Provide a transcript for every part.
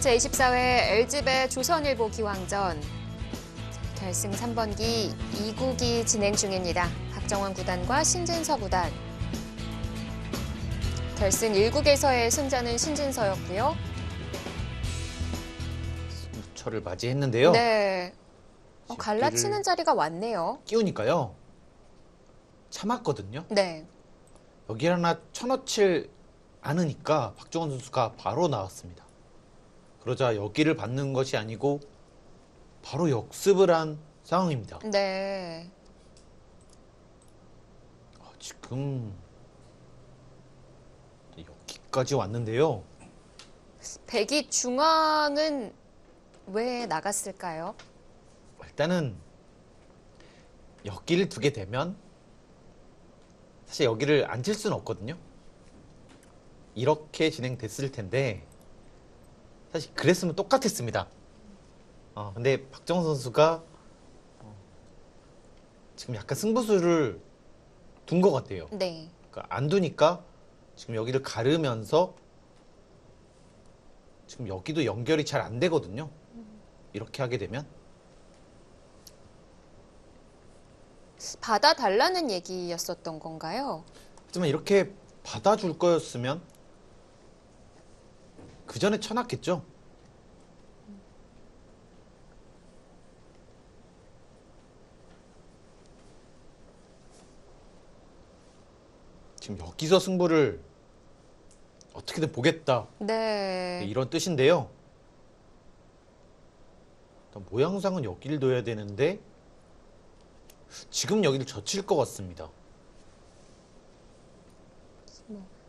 제24회 LG배 조선일보 기왕전 결승 3번기 2국이 진행 중입니다. 박정원 구단과 신진서 구단. 결승 1국에서의 승자는 신진서였고요. 승부처를 맞이했는데요. 네, 갈라치는 자리가 왔네요. 끼우니까요. 참았거든요. 네, 여기 하나 쳐넣질 않으니까 박정원 선수가 바로 나왔습니다. 그러자 여기를 받는 것이 아니고 바로 역습을 한 상황입니다. 네. 지금 여기까지 왔는데요. 백이 중앙은 왜 나갔을까요? 일단은 여기를 두게 되면 사실 여기를 안 칠 수는 없거든요. 이렇게 진행됐을 텐데 사실 그랬으면 똑같았습니다. 근데 박정원 선수가 지금 약간 승부수를 둔 것 같아요. 네. 그러니까 안 두니까 지금 여기를 가르면서 지금 여기도 연결이 잘 안 되거든요. 이렇게 하게 되면 받아달라는 얘기였었던 건가요? 하지만 이렇게 받아줄 거였으면 그 전에 쳐놨겠죠. 지금 여기서 승부를 어떻게든 보겠다. 네. 이런 뜻인데요. 일단 모양상은 여기를 둬야 되는데 지금 여기를 젖힐 것 같습니다.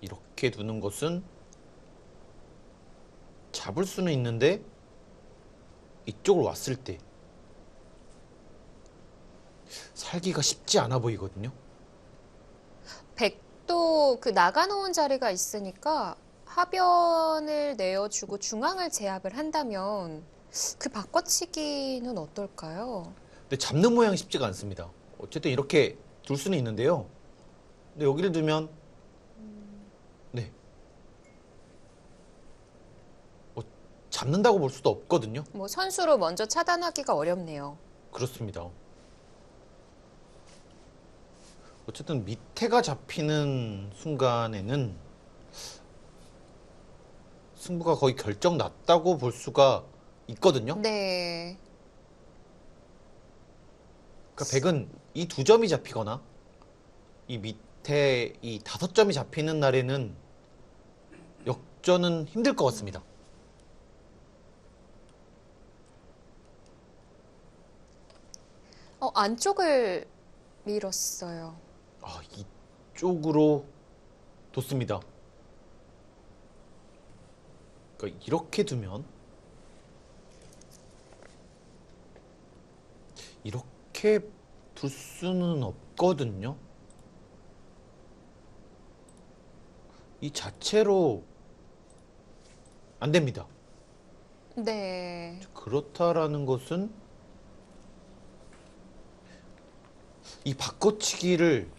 이렇게 두는 것은 잡을 수는 있는데 이쪽으로 왔을 때 살기가 쉽지 않아 보이거든요. 백도 그 나가놓은 자리가 있으니까 하변을 내어주고 중앙을 제압을 한다면 그 바꿔치기는 어떨까요? 근데 잡는 모양이 쉽지가 않습니다. 어쨌든 이렇게 둘 수는 있는데요. 근데 여기를 두면 네. 잡는다고 볼 수도 없거든요. 뭐 선수로 먼저 차단하기가 어렵네요. 그렇습니다. 어쨌든 밑에가 잡히는 순간에는 승부가 거의 결정 났다고 볼 수가 있거든요. 네. 그러니까 백은 이 두 점이 잡히거나 이 밑에 이 5점이 잡히는 날에는 역전은 힘들 것 같습니다. 안쪽을 밀었어요. 이쪽으로 뒀습니다. 그러니까 이렇게 두면 이렇게 둘 수는 없거든요. 이 자체로 안 됩니다. 네. 그렇다라는 것은 이 바꿔치기를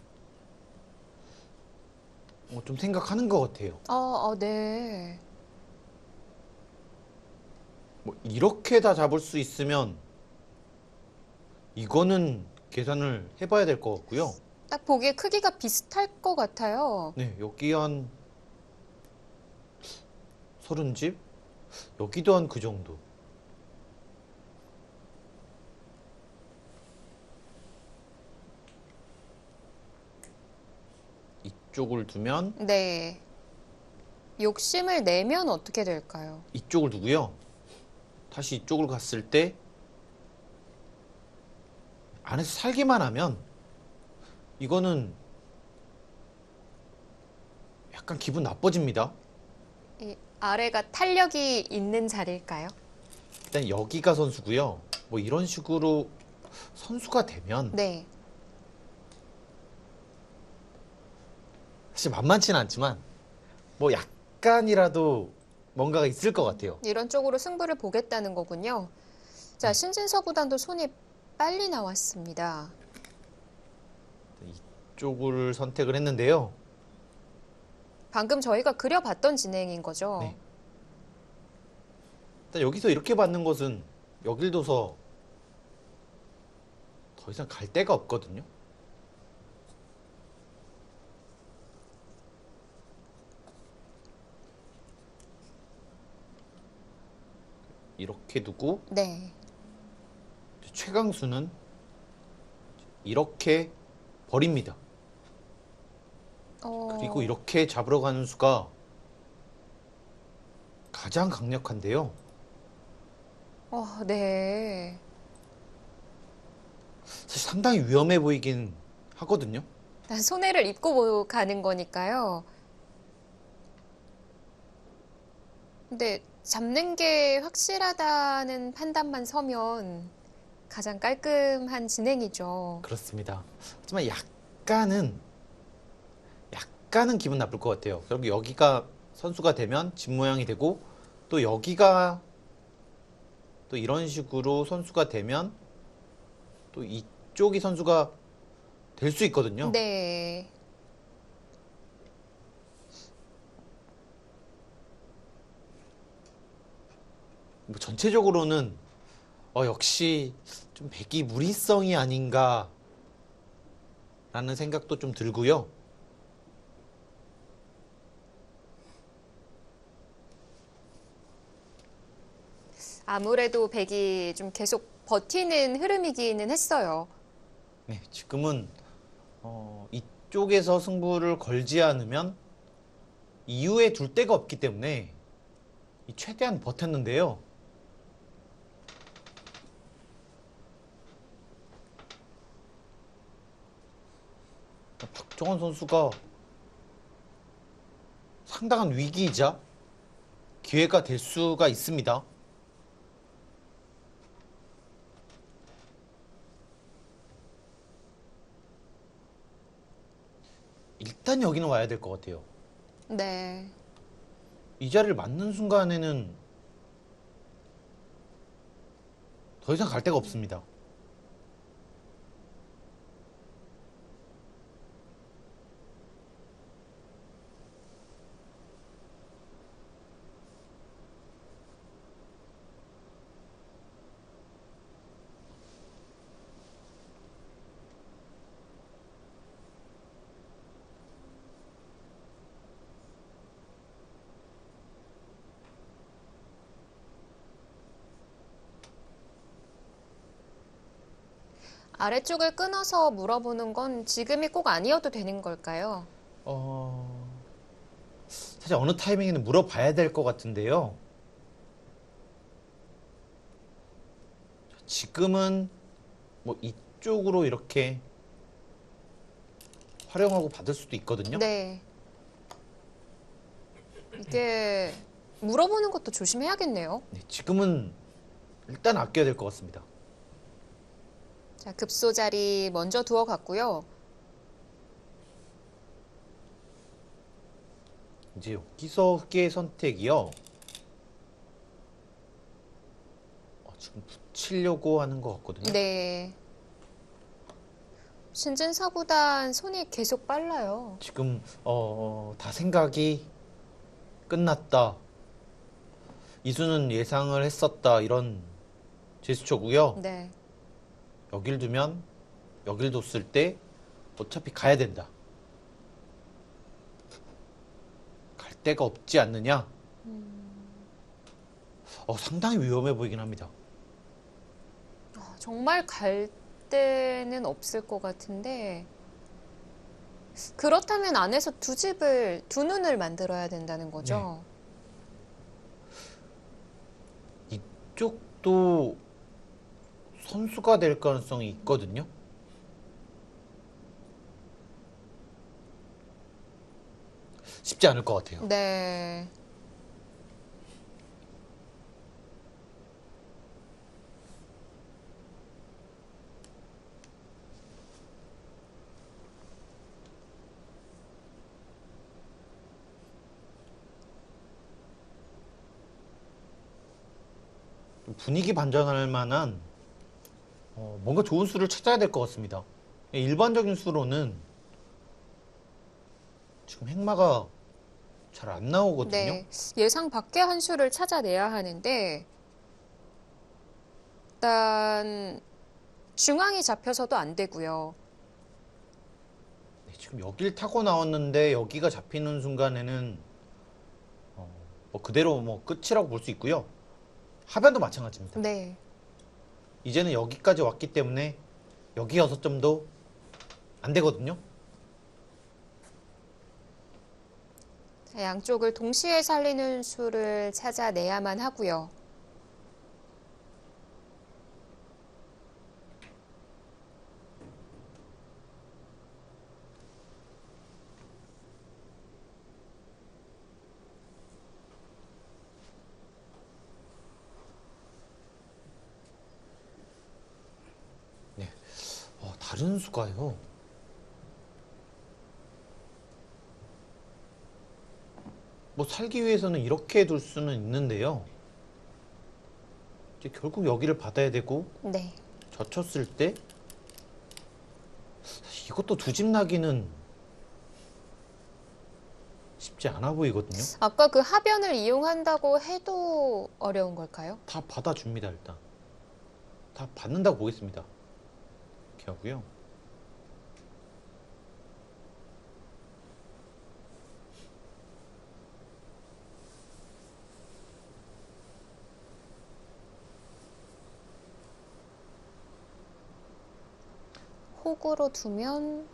좀 생각하는 것 같아요. 네. 이렇게 다 잡을 수 있으면 이거는 계산을 해봐야 될 것 같고요. 딱 보기에 크기가 비슷할 것 같아요. 네, 여기 한 30집? 여기도 한 그 정도. 이쪽을 두면 네. 욕심을 내면 어떻게 될까요? 이쪽을 두고요. 다시 이쪽으로 갔을 때 안에서 살기만 하면 이거는 약간 기분 나빠집니다. 이 아래가 탄력이 있는 자리일까요? 일단 여기가 선수고요. 뭐 이런 식으로 선수가 되면 네. 사실 만만치는 않지만 뭐 약간이라도 뭔가가 있을 것 같아요. 이런 쪽으로 승부를 보겠다는 거군요. 자, 신진서 구단도 손이 빨리 나왔습니다. 이쪽을 선택을 했는데요. 방금 저희가 그려봤던 진행인 거죠. 네. 일단 여기서 이렇게 받는 것은 여길 둬서 더 이상 갈 데가 없거든요. 이렇게 두고 네. 최강수는 이렇게 버립니다. 그리고 이렇게 잡으러 가는 수가 가장 강력한데요. 네. 사실 상당히 위험해 보이긴 하거든요. 손해를 입고 가는 거니까요. 근데 잡는 게 확실하다는 판단만 서면 가장 깔끔한 진행이죠. 그렇습니다. 하지만 약간은 기분 나쁠 것 같아요. 그럼 여기가 선수가 되면 집 모양이 되고 또 여기가 또 이런 식으로 선수가 되면 또 이쪽이 선수가 될 수 있거든요. 네. 뭐 전체적으로는 역시 좀 백이 무리성이 아닌가 라는 생각도 좀 들고요. 아무래도 백이 좀 계속 버티는 흐름이기는 했어요. 네, 지금은 이쪽에서 승부를 걸지 않으면 이후에 둘 데가 없기 때문에 최대한 버텼는데요. 박정원 선수가 상당한 위기이자 기회가 될 수가 있습니다. 일단 여기는 와야 될 것 같아요. 네. 이 자리를 맞는 순간에는 더 이상 갈 데가 없습니다. 아래쪽을 끊어서 물어보는 건 지금이 꼭 아니어도 되는 걸까요? 사실 어느 타이밍에는 물어봐야 될 것 같은데요. 지금은 뭐 이쪽으로 이렇게 활용하고 받을 수도 있거든요. 네. 이게 물어보는 것도 조심해야겠네요. 네, 지금은 일단 아껴야 될 것 같습니다. 자, 급소 자리 먼저 두어 갔고요. 이제 여기서 흑의 선택이요. 지금 붙이려고 하는 것 같거든요. 네. 신진서구단 손이 계속 빨라요. 지금 다 생각이 끝났다. 이수는 예상을 했었다. 이런 제스처고요. 네. 여길 두면 여길 뒀을 때 어차피 가야 된다. 갈 데가 없지 않느냐? 상당히 위험해 보이긴 합니다. 정말 갈 데는 없을 것 같은데 그렇다면 안에서 두 눈을 만들어야 된다는 거죠. 이쪽도 선수가 될 가능성이 있거든요. 쉽지 않을 것 같아요. 네. 좀 분위기 반전할 만한 뭔가 좋은 수를 찾아야 될 것 같습니다. 일반적인 수로는 지금 행마가 잘 안 나오거든요. 네. 예상 밖의 한 수를 찾아내야 하는데 일단 중앙이 잡혀서도 안 되고요. 네, 지금 여길 타고 나왔는데 여기가 잡히는 순간에는 뭐 그대로 뭐 끝이라고 볼 수 있고요. 하변도 마찬가지입니다. 네. 이제는 여기까지 왔기 때문에 여기 6점도 안 되거든요. 자, 양쪽을 동시에 살리는 수를 찾아내야만 하고요. 네. 다른 수가요. 뭐 살기 위해서는 이렇게 둘 수는 있는데요. 이제 결국 여기를 받아야 되고 네. 젖혔을 때 이것도 두 집 나기는 쉽지 않아 보이거든요. 아까 그 하변을 이용한다고 해도 어려운 걸까요? 다 받아줍니다. 일단 다 받는다고 보겠습니다. 이렇게 하고요. 호구로 두면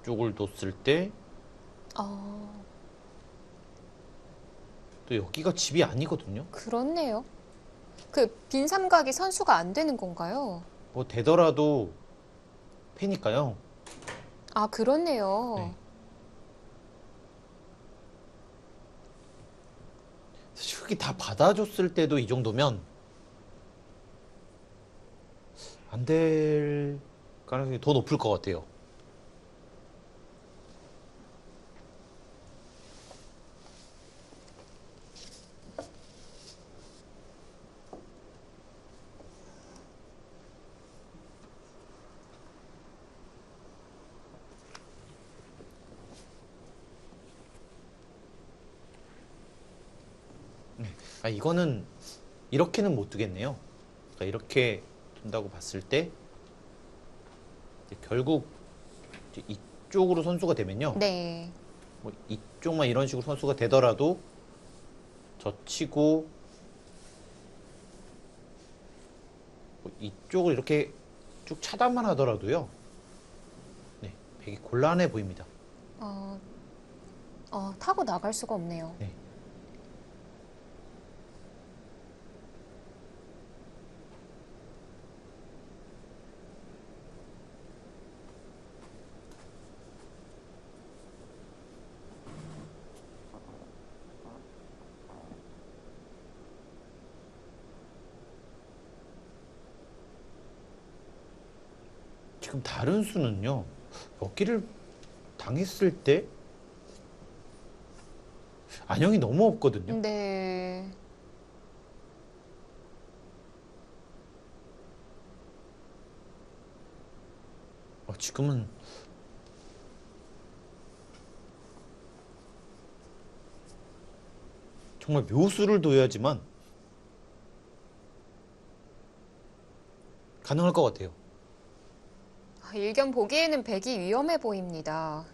이쪽을 뒀을 때 어, 또 여기가 집이 아니거든요. 그렇네요. 그 빈 삼각이 선수가 안 되는 건가요? 뭐 되더라도 패니까요. 아, 그렇네요. 네. 사실 여기 다 받아줬을 때도 이 정도면 안 될 가능성이 더 높을 것 같아요. 이거는 이렇게는 못 두겠네요. 그러니까 이렇게 둔다고 봤을 때 이제 결국 이제 이쪽으로 선수가 되면요. 네. 뭐 이쪽만 이런 식으로 선수가 되더라도 젖히고 뭐 이쪽을 이렇게 쭉 차단만 하더라도요. 네, 되게 곤란해 보입니다. 타고 나갈 수가 없네요. 네. 지금 다른 수는요. 여기를 당했을 때 안형이 너무 없거든요. 네. 지금은 정말 묘수를 둬야지만 가능할 것 같아요. 일견 보기에는 백이 위험해 보입니다.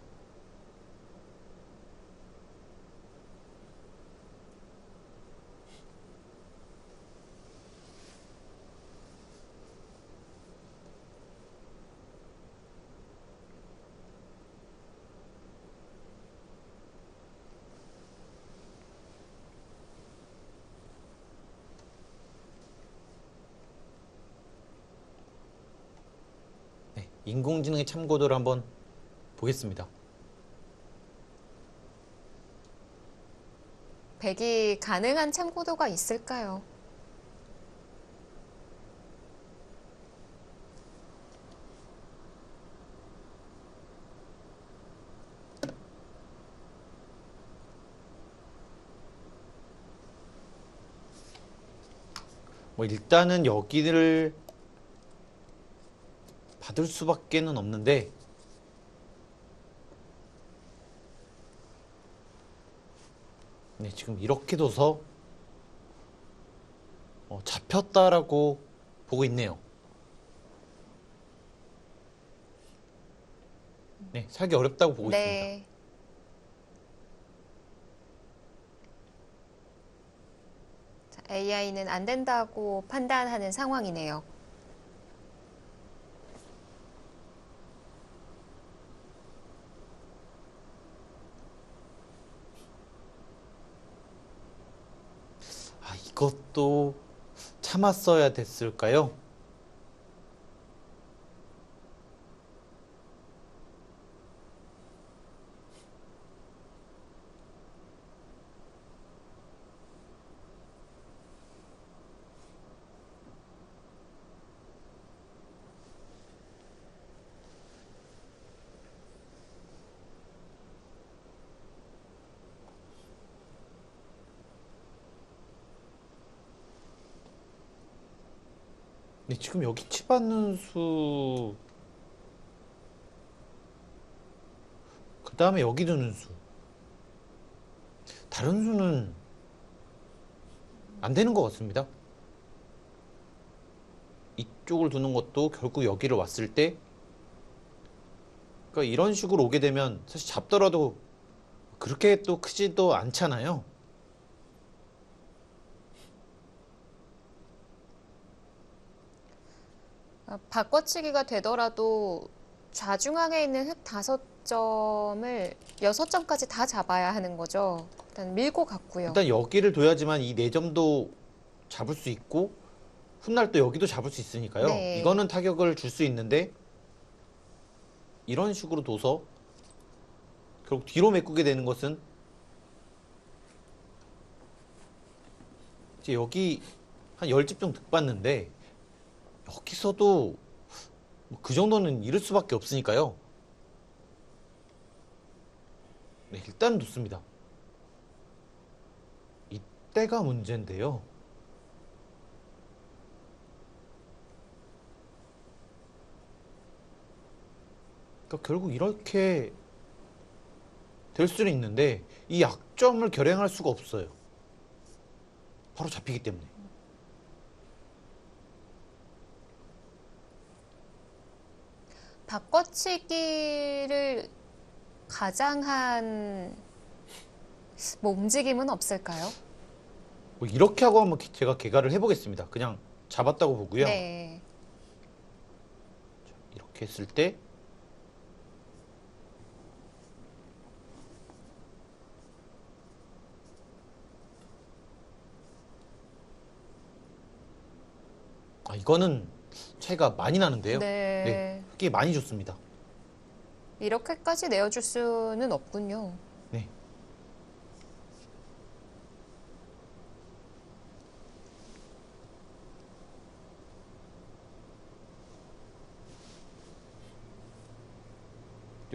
네, 인공지능의 참고도를 한번 보겠습니다. 백이 가능한 참고도가 있을까요? 뭐 일단은 여기를 받을 수밖에는 없는데 네, 지금 이렇게 둬서 잡혔다라고 보고 있네요. 네, 살기 어렵다고 보고 있습니다. 네. AI는 안 된다고 판단하는 상황이네요. 아, 이것도 참았어야 됐을까요? 네, 지금 여기 치받는 수, 그 다음에 여기 두는 수. 다른 수는 안 되는 것 같습니다. 이쪽을 두는 것도 결국 여기를 왔을 때, 그러니까 이런 식으로 오게 되면 사실 잡더라도 그렇게 또 크지도 않잖아요. 바꿔치기가 되더라도 좌중앙에 있는 흙 5점을 6점까지 다 잡아야 하는 거죠. 일단 밀고 갔고요. 일단 여기를 둬야지만 이 4점도 잡을 수 있고 훗날 또 여기도 잡을 수 있으니까요. 네. 이거는 타격을 줄 수 있는데 이런 식으로 둬서 결국 뒤로 메꾸게 되는 것은 이제 여기 한 10집 정도 득봤는데 여기서도 뭐그 정도는 잃을 수밖에 없으니까요. 네, 일단 놓습니다. 이때가 문제인데요. 그러니까 결국 이렇게 될 수는 있는데 이 약점을 결행할 수가 없어요. 바로 잡히기 때문에. 바꿔치기를 가장한 뭐 움직임은 없을까요? 뭐 이렇게 하고 한번 제가 개가를 해보겠습니다. 그냥 잡았다고 보고요. 네. 이렇게 했을 때 이거는 차이가 많이 나는데요. 네. 꽤 많이 줬습니다. 이렇게까지 내어줄 수는 없군요. 네.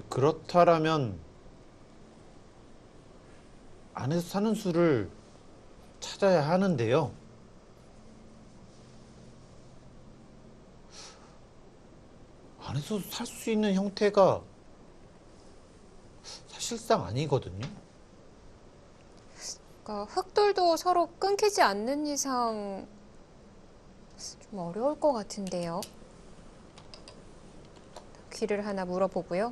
그렇다라면 안에서 사는 수를 찾아야 하는데요. 안에서 살 수 있는 형태가 사실상 아니거든요. 그러니까 흙돌도 서로 끊기지 않는 이상 좀 어려울 것 같은데요. 귀를 하나 물어보고요.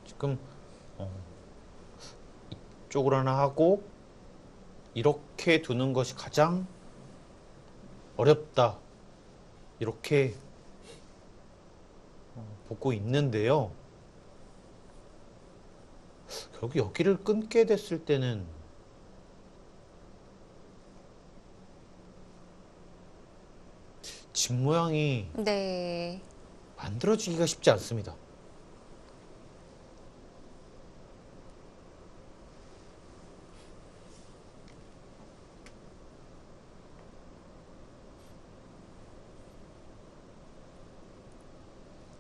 지금 이쪽으로 하나 하고 이렇게 두는 것이 가장 어렵다. 이렇게 보고 있는데요. 결국 여기를 끊게 됐을 때는 집 모양이 네. 만들어지기가 쉽지 않습니다.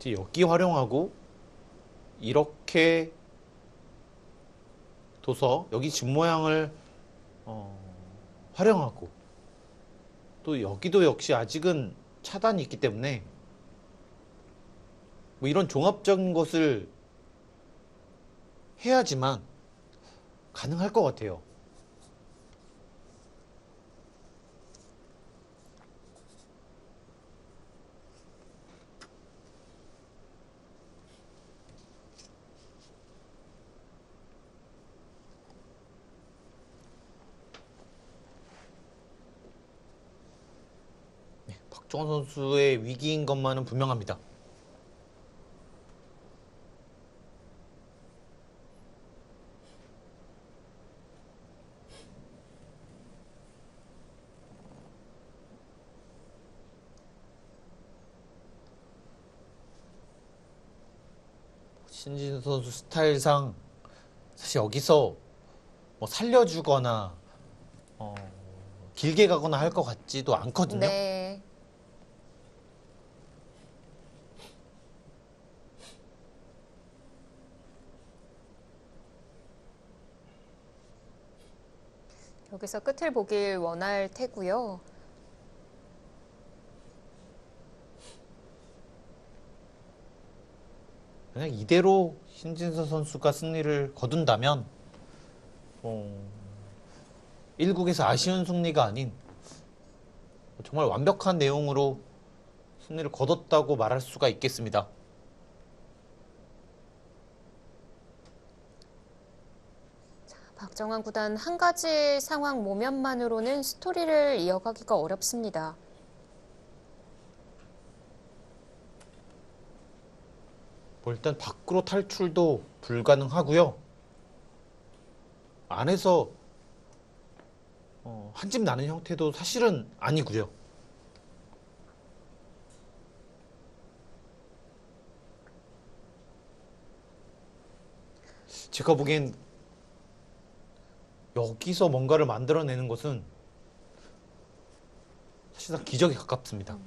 이제 여기 활용하고 이렇게 둬서 여기 집 모양을 활용하고 또 여기도 역시 아직은 차단이 있기 때문에 뭐 이런 종합적인 것을 해야지만 가능할 것 같아요. 박정원 선수의 위기인 것만은 분명합니다. 신진 선수 스타일상 사실 여기서 뭐 살려주거나 길게 가거나 할 것 같지도 않거든요. 네. 여기서 끝을 보길 원할 테고요. 그냥 이대로 신진서 선수가 승리를 거둔다면 1국에서 아쉬운 승리가 아닌 정말 완벽한 내용으로 승리를 거뒀다고 말할 수가 있겠습니다. 박정환 구단 한 가지 상황 모면만으로는 스토리를 이어가기가 어렵습니다. 뭐 일단 밖으로 탈출도 불가능하고요. 안에서 한 집 나는 형태도 사실은 아니고요. 제가 보기엔 여기서 뭔가를 만들어내는 것은 사실상 기적에 가깝습니다.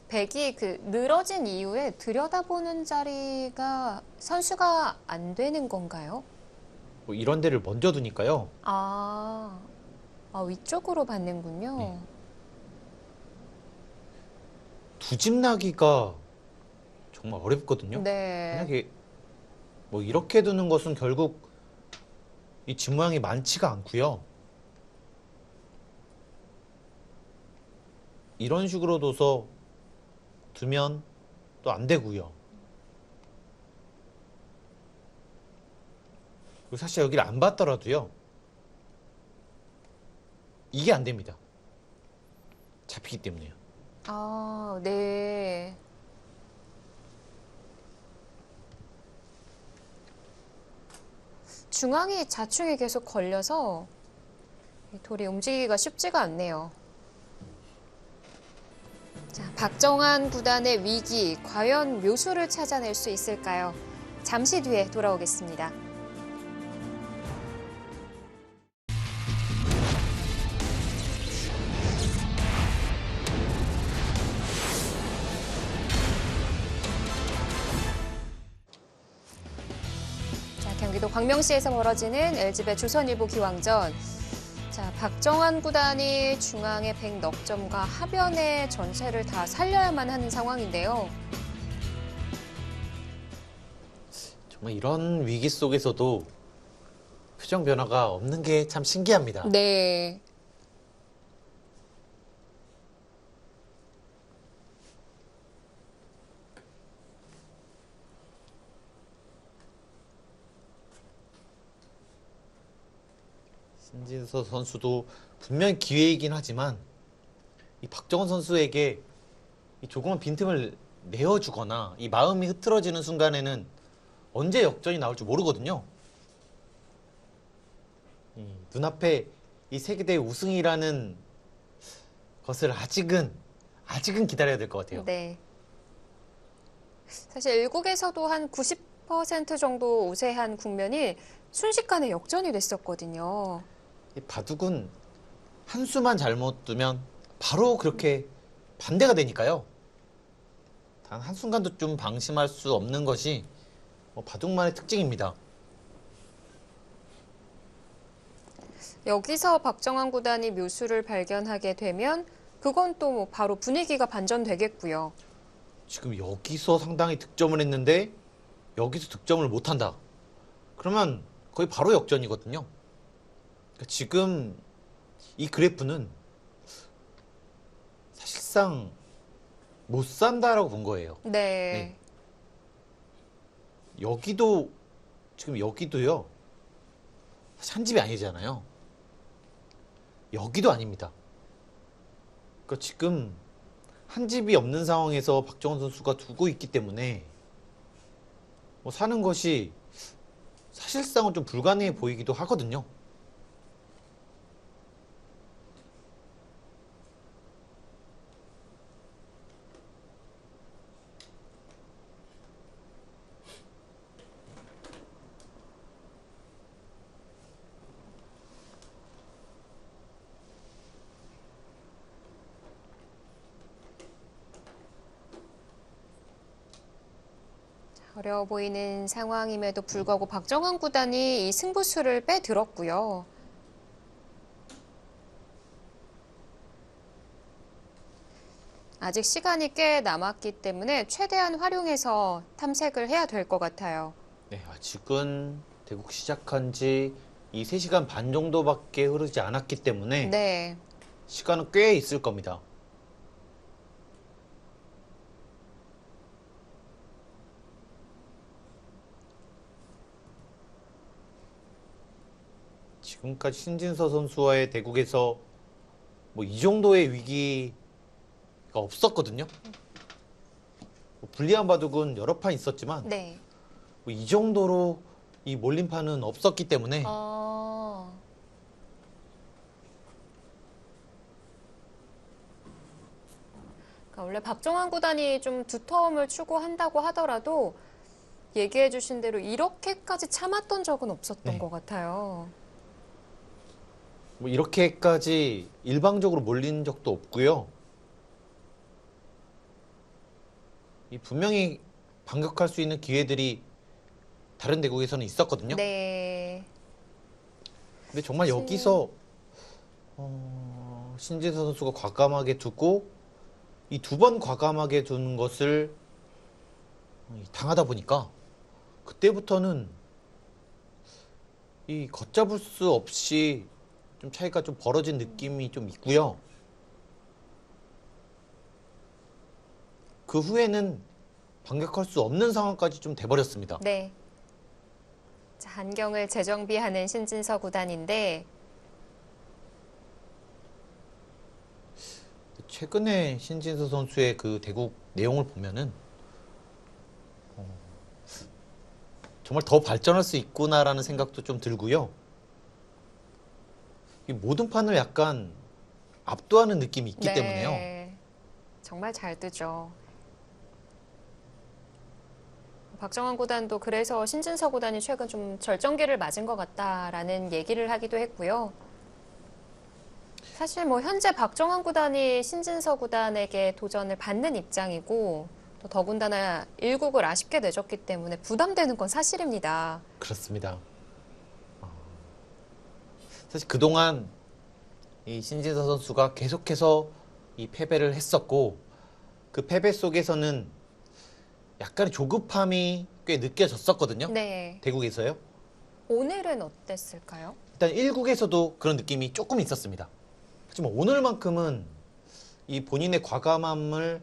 백이 늘어진 이후에 들여다보는 자리가 선수가 안 되는 건가요? 뭐 이런 데를 먼저 두니까요. 위쪽으로 받는군요. 네. 두 집 나기가 정말 어렵거든요. 네. 만약에 뭐 이렇게 두는 것은 결국 이 집 모양이 많지가 않고요. 이런 식으로 둬서 두면 또 안 되고요. 그리고 사실 여기를 안 봤더라도요. 이게 안 됩니다. 잡히기 때문에요. 네. 중앙이 자충에 계속 걸려서 이 돌이 움직이기가 쉽지가 않네요. 자, 박정환 구단의 위기, 과연 묘수를 찾아낼 수 있을까요? 잠시 뒤에 돌아오겠습니다. 자, 경기도 광명시에서 벌어지는 LG배 조선일보 기왕전. 자, 박정환 구단이 중앙의 100넉 점과 하변의 전체를 다 살려야만 하는 상황인데요. 정말 이런 위기 속에서도 표정 변화가 없는 게 참 신기합니다. 네. 신진서 선수도 분명히 기회이긴 하지만 이 박정원 선수에게 이 조그만 빈틈을 내어주거나 이 마음이 흐트러지는 순간에는 언제 역전이 나올지 모르거든요. 눈앞에 이 세계대회 우승이라는 것을 아직은 기다려야 될 것 같아요. 네. 사실 1국에서도 한 90% 정도 우세한 국면이 순식간에 역전이 됐었거든요. 이 바둑은 한 수만 잘못 두면 바로 그렇게 반대가 되니까요. 단 한순간도 좀 방심할 수 없는 것이 바둑만의 특징입니다. 여기서 박정환 구단이 묘수를 발견하게 되면 그건 또 뭐 바로 분위기가 반전되겠고요. 지금 여기서 상당히 득점을 했는데 여기서 득점을 못한다. 그러면 거의 바로 역전이거든요. 그러니까 지금 이 그래프는 사실상 못 산다라고 본 거예요. 네. 여기도 지금 여기도요. 사실 한 집이 아니잖아요. 여기도 아닙니다. 그러니까 지금 한 집이 없는 상황에서 박정원 선수가 두고 있기 때문에 사는 것이 사실상은 좀 불가능해 보이기도 하거든요. 어려워 보이는 상황임에도 불구하고 박정환 구단이 이 승부수를 빼들었고요. 아직 시간이 꽤 남았기 때문에 최대한 활용해서 탐색을 해야 될 것 같아요. 네, 아직은 대국 시작한 지 이 3시간 반 정도밖에 흐르지 않았기 때문에 네. 시간은 꽤 있을 겁니다. 지금까지 신진서 선수와의 대국에서 이 정도의 위기가 없었거든요. 불리한 바둑은 여러 판 있었지만 네. 이 정도로 이 몰림판은 없었기 때문에 그러니까 원래 박정환 구단이 좀 두터움을 추구한다고 하더라도 얘기해 주신 대로 이렇게까지 참았던 적은 없었던 네. 것 같아요. 이렇게까지 일방적으로 몰린 적도 없고요. 분명히 반격할 수 있는 기회들이 다른 대국에서는 있었거든요. 네. 근데 정말 여기서 신진서 선수가 과감하게 두고 이 2번 과감하게 두는 것을 당하다 보니까 그때부터는 이 걷잡을 수 없이 좀 차이가 좀 벌어진 느낌이 좀 있고요. 그 후에는 반격할 수 없는 상황까지 좀 돼버렸습니다. 네. 자, 한경을 재정비하는 신진서 구단인데 최근에 신진서 선수의 그 대국 내용을 보면은 정말 더 발전할 수 있구나라는 생각도 좀 들고요. 이 모든 판을 약간 압도하는 느낌이 있기 네. 때문에요. 정말 잘 뜨죠. 박정환 구단도 그래서 신진서 구단이 최근 좀 절정기를 맞은 것 같다라는 얘기를 하기도 했고요. 사실 뭐 현재 박정환 구단이 신진서 구단에게 도전을 받는 입장이고 또 더군다나 1국을 아쉽게 내줬기 때문에 부담되는 건 사실입니다. 그렇습니다. 사실 그동안 이 신진서 선수가 계속해서 이 패배를 했었고 그 패배 속에서는 약간의 조급함이 꽤 느껴졌었거든요. 네. 대국에서요. 오늘은 어땠을까요? 일단 1국에서도 그런 느낌이 조금 있었습니다. 하지만 오늘만큼은 이 본인의 과감함을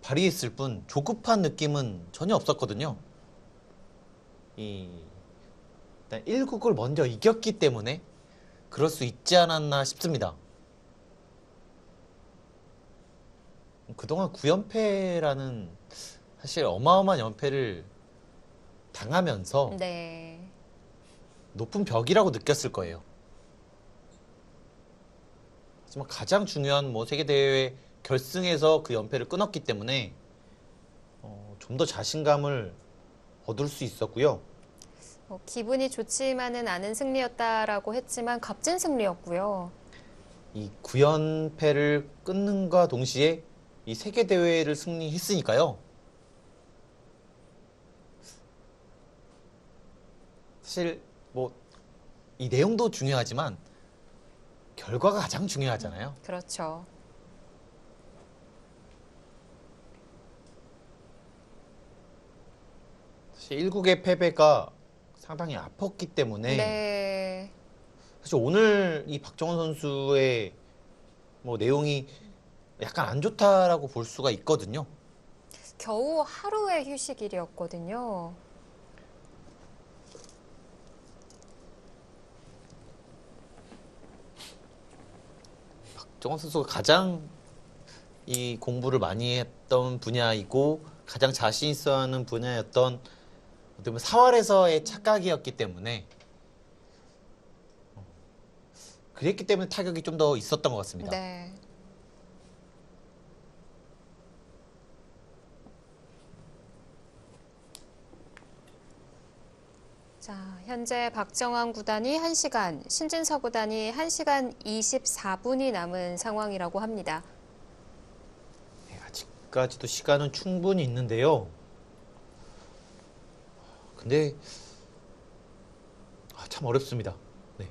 발휘했을 뿐 조급한 느낌은 전혀 없었거든요. 일단 1국을 먼저 이겼기 때문에 그럴 수 있지 않았나 싶습니다. 그동안 9연패라는 사실 어마어마한 연패를 당하면서 네. 높은 벽이라고 느꼈을 거예요. 하지만 가장 중요한 세계대회 결승에서 그 연패를 끊었기 때문에 좀 더 자신감을 얻을 수 있었고요. 기분이 좋지만은 않은 승리였다라고 했지만 값진 승리였고요. 이 9연패를 끊는과 동시에 이 세계 대회를 승리했으니까요. 사실 뭐 이 내용도 중요하지만 결과가 가장 중요하잖아요. 그렇죠. 사실 1국의 패배가 상당히 아팠기 때문에 네. 사실 오늘 이 박정원 선수의 뭐 내용이 약간 안 좋다라고 볼 수가 있거든요. 겨우 하루의 휴식일이었거든요. 박정원 선수가 가장 이 공부를 많이 했던 분야이고 가장 자신 있어 하는 분야였던 어떻게 보면 사활에서의 착각이었기 때문에 그랬기 때문에 타격이 좀 더 있었던 것 같습니다. 네. 자, 현재 박정환 구단이 1시간, 신진서 구단이 1시간 24분이 남은 상황이라고 합니다. 네, 아직까지도 시간은 충분히 있는데요. 근데 참 어렵습니다. 네.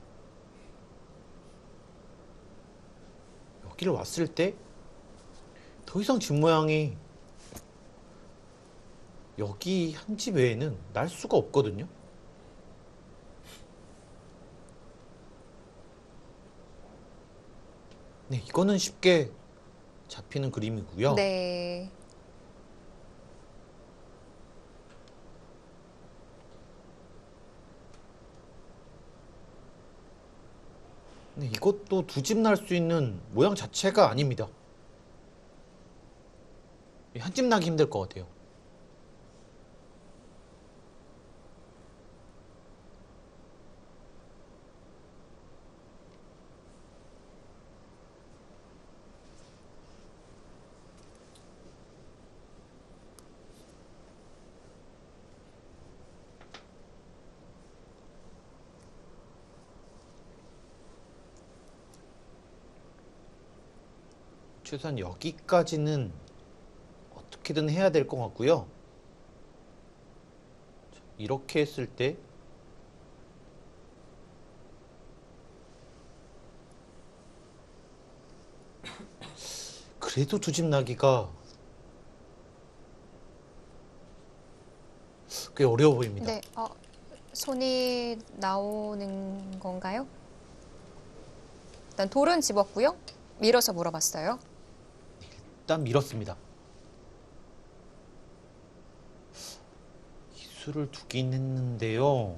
여기를 왔을 때 더 이상 집 모양이 여기 한 집 외에는 날 수가 없거든요. 네, 이거는 쉽게 잡히는 그림이고요. 네. 네, 이것도 두 집 날 수 있는 모양 자체가 아닙니다. 한 집 나기 힘들 것 같아요. 최소한 여기까지는 어떻게든 해야 될 것 같고요. 이렇게 했을 때 그래도 두 집 나기가 꽤 어려워 보입니다. 네. 손이 나오는 건가요? 일단 돌은 집었고요. 밀어서 물어봤어요. 일단 밀었습니다. 기술을 두긴 했는데요.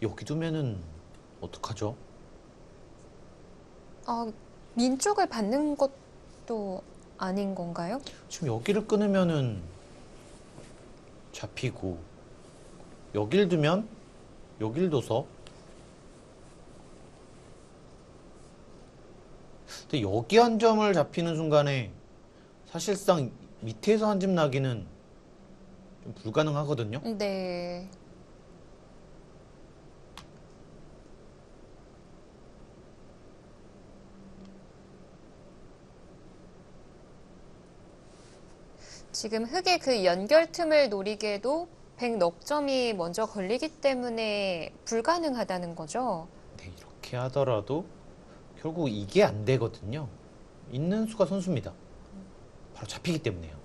여기 두면은 어떡하죠? 민 쪽을 받는 것도 아닌 건가요? 지금 여기를 끊으면은 잡히고 여길 두면 여길 둬서 근데 여기 한 점을 잡히는 순간에 사실상 밑에서 한 점 나기는 좀 불가능하거든요. 네. 지금 흙의 그 연결 틈을 노리게도 100 넉 점이 먼저 걸리기 때문에 불가능하다는 거죠. 네, 이렇게 하더라도 결국 이게 안 되거든요. 있는 수가 선수입니다. 바로 잡히기 때문에요.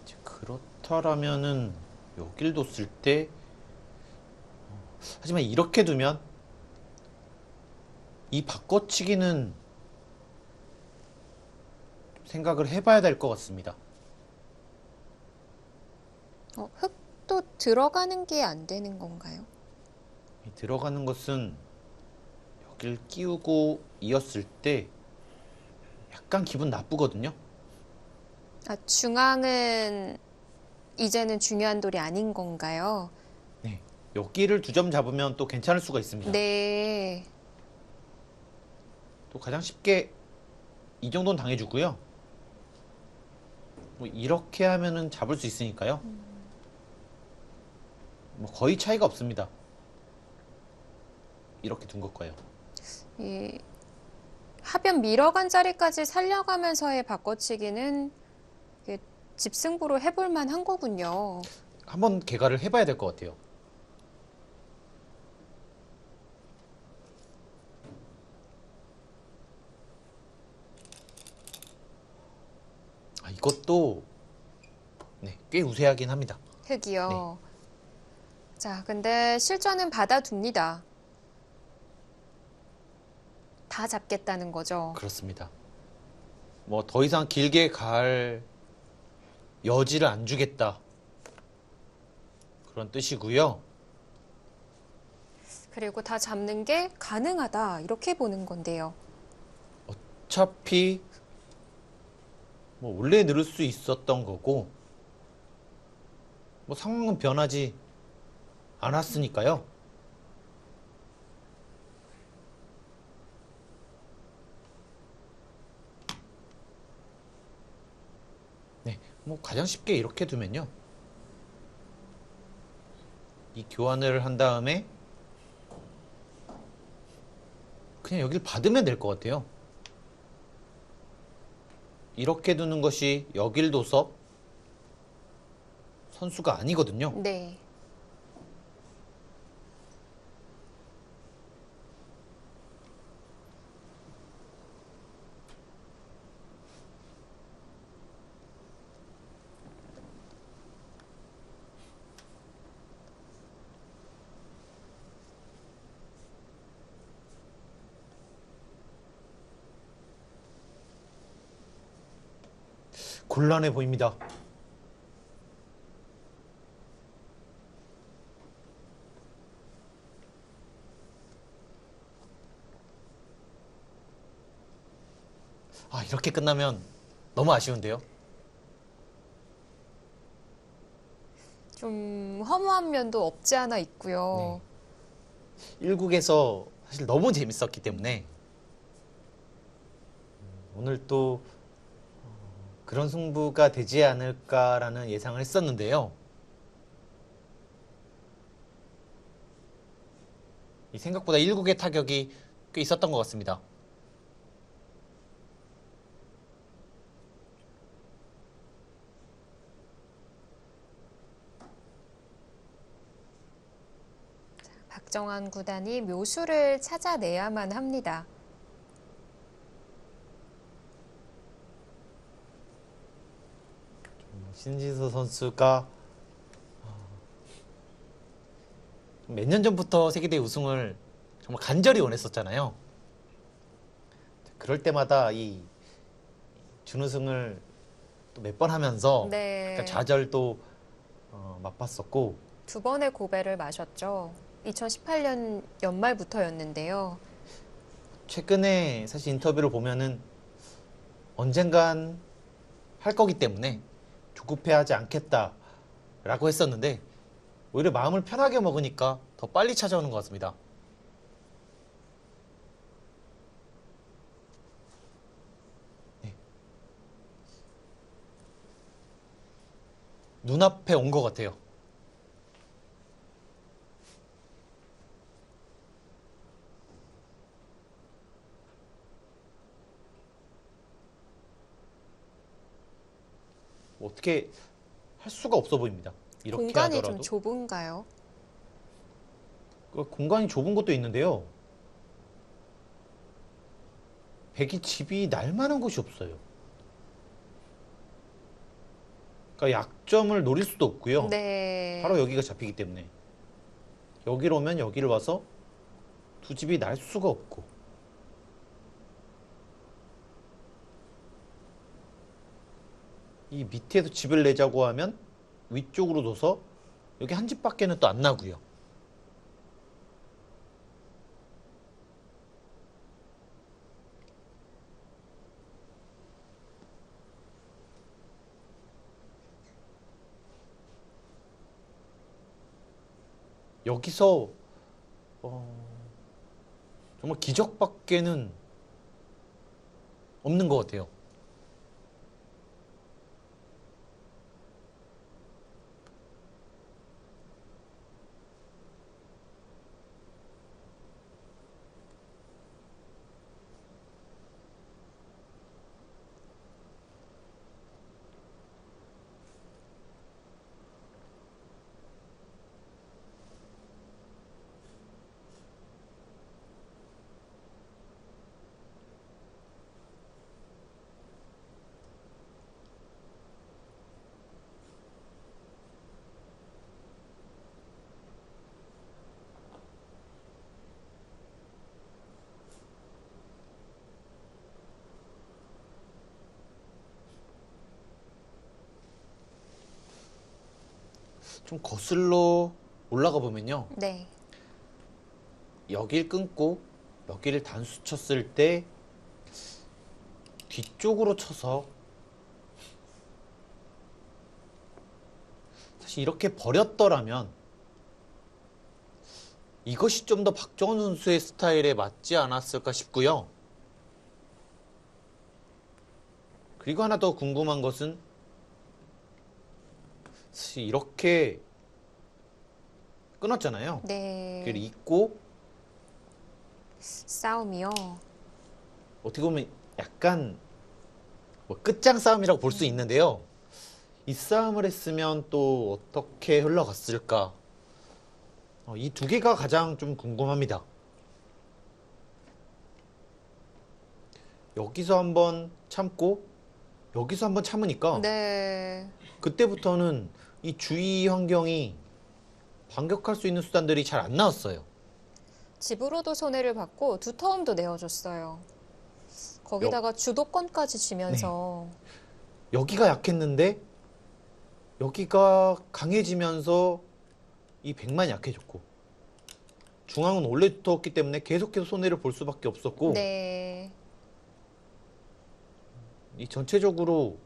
이제 그렇다라면은 여길 뒀을 때 하지만 이렇게 두면 이 바꿔치기는 생각을 해봐야 될 것 같습니다. 흙도 들어가는 게 안 되는 건가요? 이 들어가는 것은 여길 끼우고 이었을 때 약간 기분 나쁘거든요. 중앙은 이제는 중요한 돌이 아닌 건가요? 네, 여기를 두 점 잡으면 또 괜찮을 수가 있습니다. 네. 또 가장 쉽게 이 정도는 당해주고요. 뭐 이렇게 하면은 잡을 수 있으니까요. 뭐 거의 차이가 없습니다. 이렇게 둔 것과요. 이 하변 밀어간 자리까지 살려가면서의 바꿔치기는 이게 집승부로 해볼 만한 거군요. 한번 개가를 해봐야 될 것 같아요. 이것도 네, 꽤 우세하긴 합니다. 흙이요. 자, 근데 실전은 받아둡니다. 다 잡겠다는 거죠. 그렇습니다. 뭐 더 이상 길게 갈 여지를 안 주겠다. 그런 뜻이고요. 그리고 다 잡는 게 가능하다. 이렇게 보는 건데요. 어차피 뭐 원래 늘을 수 있었던 거고 뭐 상황은 변하지 않았으니까요. 네, 뭐 가장 쉽게 이렇게 두면요. 이 교환을 한 다음에 그냥 여기를 받으면 될 것 같아요. 이렇게 두는 것이 여길 둬서 선수가 아니거든요. 네. 곤란해 보입니다. 이렇게 끝나면 너무 아쉬운데요. 좀 허무한 면도 없지 않아 있고요. 1국에서 사실 너무 재밌었기 때문에 오늘 또 그런 승부가 되지 않을까라는 예상을 했었는데요. 이 생각보다 1국의 타격이 꽤 있었던 것 같습니다. 박정환 구단이 묘수를 찾아내야만 합니다. 신진서 선수가 몇 년 전부터 세계대회 우승을 정말 간절히 원했었잖아요. 그럴 때마다 이 준우승을 또 몇 번 하면서 네. 약간 좌절도 맛봤었고 2번의 고배를 마셨죠. 2018년 연말부터였는데요. 최근에 사실 인터뷰를 보면은 언젠간 할 거기 때문에 조급해하지 않겠다라고 했었는데 오히려 마음을 편하게 먹으니까 더 빨리 찾아오는 것 같습니다. 네. 눈앞에 온 것 같아요. 어떻게 할 수가 없어 보입니다. 이렇게 공간이 하더라도. 좀 좁은가요? 공간이 좁은 것도 있는데요. 백이 집이 날 만한 곳이 없어요. 그러니까 약점을 노릴 수도 없고요. 네. 바로 여기가 잡히기 때문에 여기로 오면 여기를 와서 두 집이 날 수가 없고 이 밑에서 집을 내자고 하면 위쪽으로 둬서 여기 한 집밖에는 또 안 나고요. 여기서 정말 기적밖에는 없는 것 같아요. 좀 거슬러 올라가 보면요. 네. 여길 끊고 여기를 단수 쳤을 때 뒤쪽으로 쳐서 사실 이렇게 버렸더라면 이것이 좀 더 박정원 선수의 스타일에 맞지 않았을까 싶고요. 그리고 하나 더 궁금한 것은 사실 이렇게 끊었잖아요. 네. 그걸 잊고 싸움이요. 어떻게 보면 약간 뭐 끝장 싸움이라고 볼 수 있는데요. 이 싸움을 했으면 또 어떻게 흘러갔을까? 이 두 개가 가장 좀 궁금합니다. 여기서 한번 참고 여기서 한번 참으니까 네. 그때부터는 이 주위 환경이 반격할 수 있는 수단들이 잘 안 나왔어요. 집으로도 손해를 받고 두 터움도 내어줬어요. 거기다가 주도권까지 쥐면서 여기가 약했는데 여기가 강해지면서 이 백만 약해졌고 중앙은 원래 두터웠기 때문에 계속해서 손해를 볼 수밖에 없었고 네. 이 전체적으로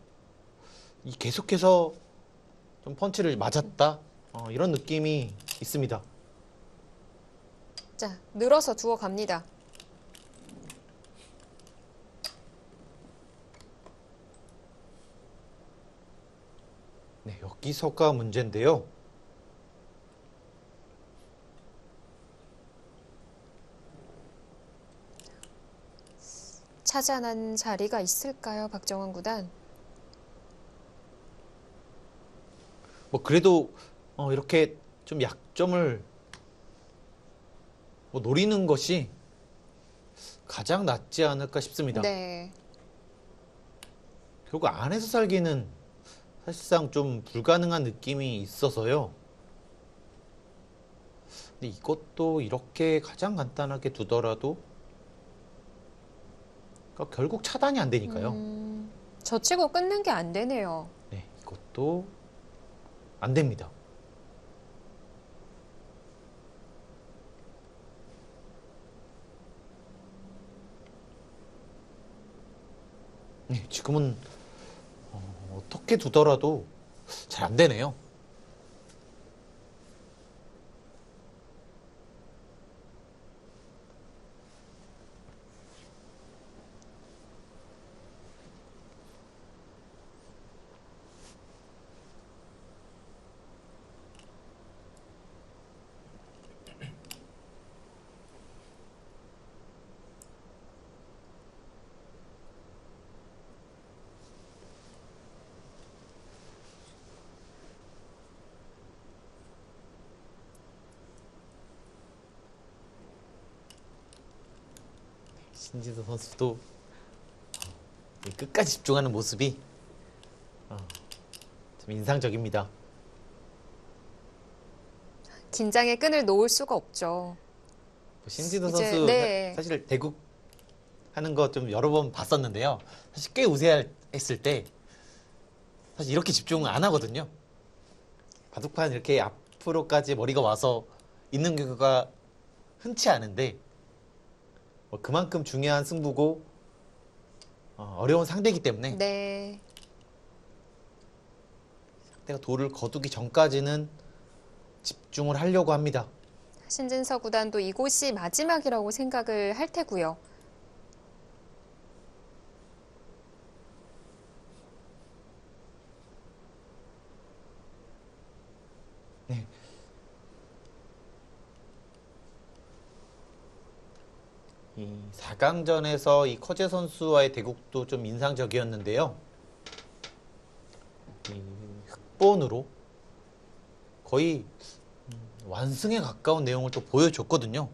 이 계속해서 좀 펀치를 맞았다 이런 느낌이 있습니다. 자, 늘어서 두어 갑니다. 네, 여기서가 문제인데요. 찾아난 자리가 있을까요, 박정원 구단? 뭐 그래도 이렇게 좀 약점을 뭐 노리는 것이 가장 낫지 않을까 싶습니다. 네. 결국 안에서 살기는 사실상 좀 불가능한 느낌이 있어서요. 근데 이것도 이렇게 가장 간단하게 두더라도 그러니까 결국 차단이 안 되니까요. 젖히고 끊는 게 안 되네요. 네, 이것도 안 됩니다. 네, 지금은 어떻게 두더라도 잘 안 되네요. 신지도 선수도 끝까지 집중하는 모습이 좀 인상적입니다. 긴장의 끈을 놓을 수가 없죠. 뭐 신지도 이제, 선수 네. 사실 대국 하는 거 좀 여러 번 봤었는데요. 사실 꽤 우세했을 때 사실 이렇게 집중을 안 하거든요. 바둑판 이렇게 앞으로까지 머리가 와서 있는 경우가 흔치 않은데 뭐 그만큼 중요한 승부고 어려운 상대이기 때문에 네. 상대가 돌을 거두기 전까지는 집중을 하려고 합니다. 신진서 구단도 이곳이 마지막이라고 생각을 할 테고요. 이 4강전에서 이 커제 선수와의 대국도 좀 인상적이었는데요. 이 흑본으로 거의 완승에 가까운 내용을 또 보여줬거든요.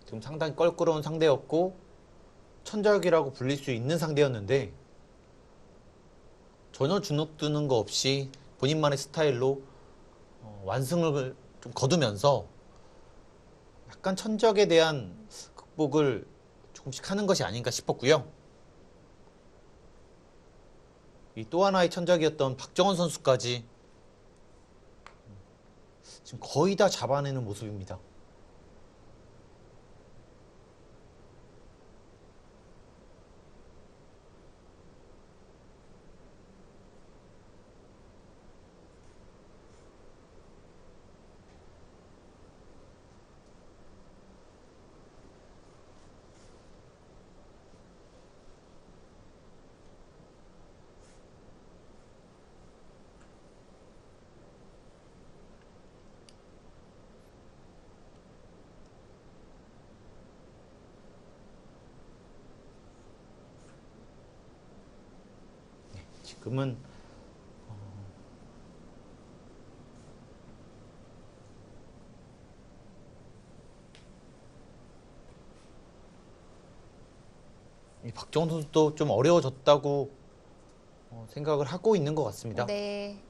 지금 상당히 껄끄러운 상대였고 천적이라고 불릴 수 있는 상대였는데 전혀 주눅드는 거 없이 본인만의 스타일로 완승을 좀 거두면서 약간 천적에 대한 극복을 조금씩 하는 것이 아닌가 싶었고요. 이 또 하나의 천적이었던 박정원 선수까지 지금 거의 다 잡아내는 모습입니다. 지금은 이 박정원 선수도 좀 어려워졌다고 생각을 하고 있는 것 같습니다. 네.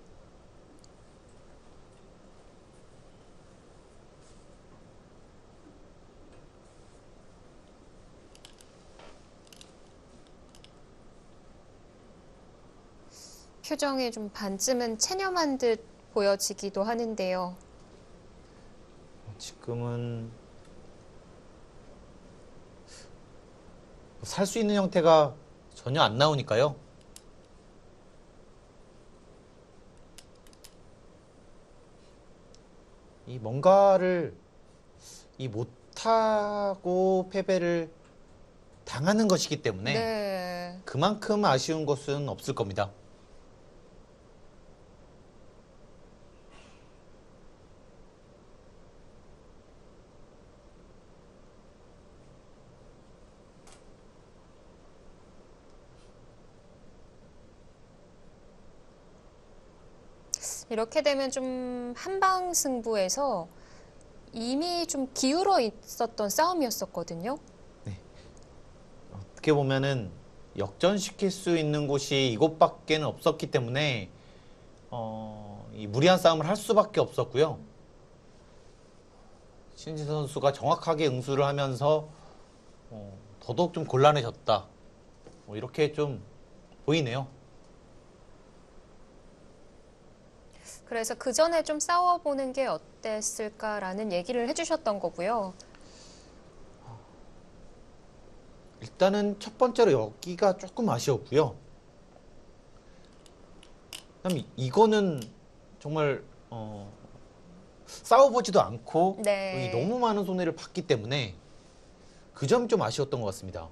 표정이 좀 반쯤은 체념한 듯 보여지기도 하는데요. 지금은 살 수 있는 형태가 전혀 안 나오니까요. 이 뭔가를 못하고 패배를 당하는 것이기 때문에 네. 그만큼 아쉬운 것은 없을 겁니다. 이렇게 되면 좀 한방 승부에서 이미 좀 기울어 있었던 싸움이었었거든요. 어떻게 보면은 역전시킬 수 있는 곳이 이곳밖에는 없었기 때문에 이 무리한 싸움을 할 수밖에 없었고요. 신진 선수가 정확하게 응수를 하면서 더더욱 좀 곤란해졌다. 이렇게 좀 보이네요. 그래서 그 전에 좀 싸워보는 게 어땠을까라는 얘기를 해주셨던 거고요. 일단은 첫 번째로 여기가 조금 아쉬웠고요. 그다음 이거는 정말 싸워보지도 않고 네. 여기 너무 많은 손해를 봤기 때문에 그 점이 좀 아쉬웠던 것 같습니다.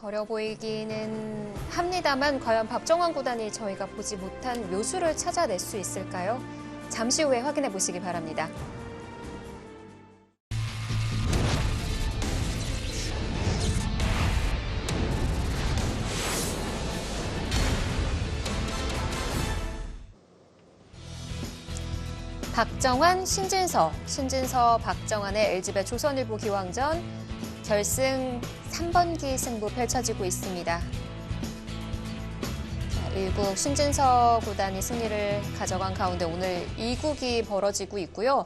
어려 보이기는 합니다만 과연 박정원 구단이 저희가 보지 못한 묘수를 찾아낼 수 있을까요? 잠시 후에 확인해 보시기 바랍니다. 박정환, 신진서, 박정환의 LG배 조선일보 기왕전 결승 3번기 승부 펼쳐지고 있습니다. 1국 신진서 구단이 승리를 가져간 가운데 오늘 2국이 벌어지고 있고요.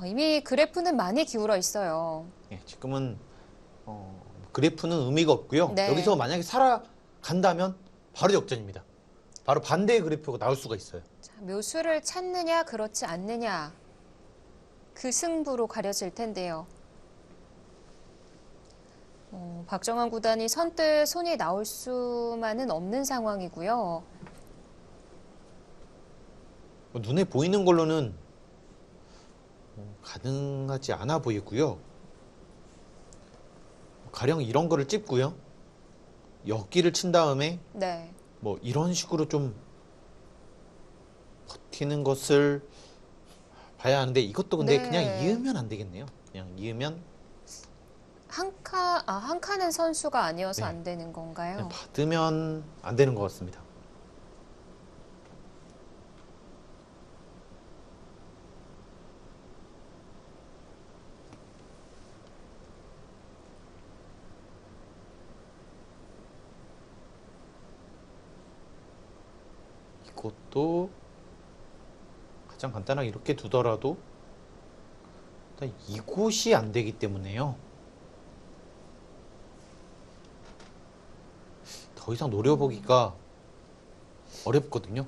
이미 그래프는 많이 기울어 있어요. 예, 지금은 그래프는 의미가 없고요. 네. 여기서 만약에 살아간다면 바로 역전입니다. 바로 반대의 그래프가 나올 수가 있어요. 자, 묘수를 찾느냐 그렇지 않느냐 그 승부로 가려질 텐데요. 박정환 구단이 선뜻 손이 나올 수만은 없는 상황이고요. 눈에 보이는 걸로는 가능하지 않아 보이고요. 가령 이런 거를 찝고요. 여기를 친 다음에 네. 뭐 이런 식으로 좀 버티는 것을 봐야 하는데 이것도 근데 네. 그냥 이으면 안 되겠네요. 그냥 이으면 한 칸은 선수가 아니어서 네. 안 되는 건가요? 그냥 받으면 안 되는 것 같습니다. 이것도 가장 간단하게 이렇게 두더라도 일단 이곳이 안 되기 때문에요. 더 이상 노려보기가 어렵거든요.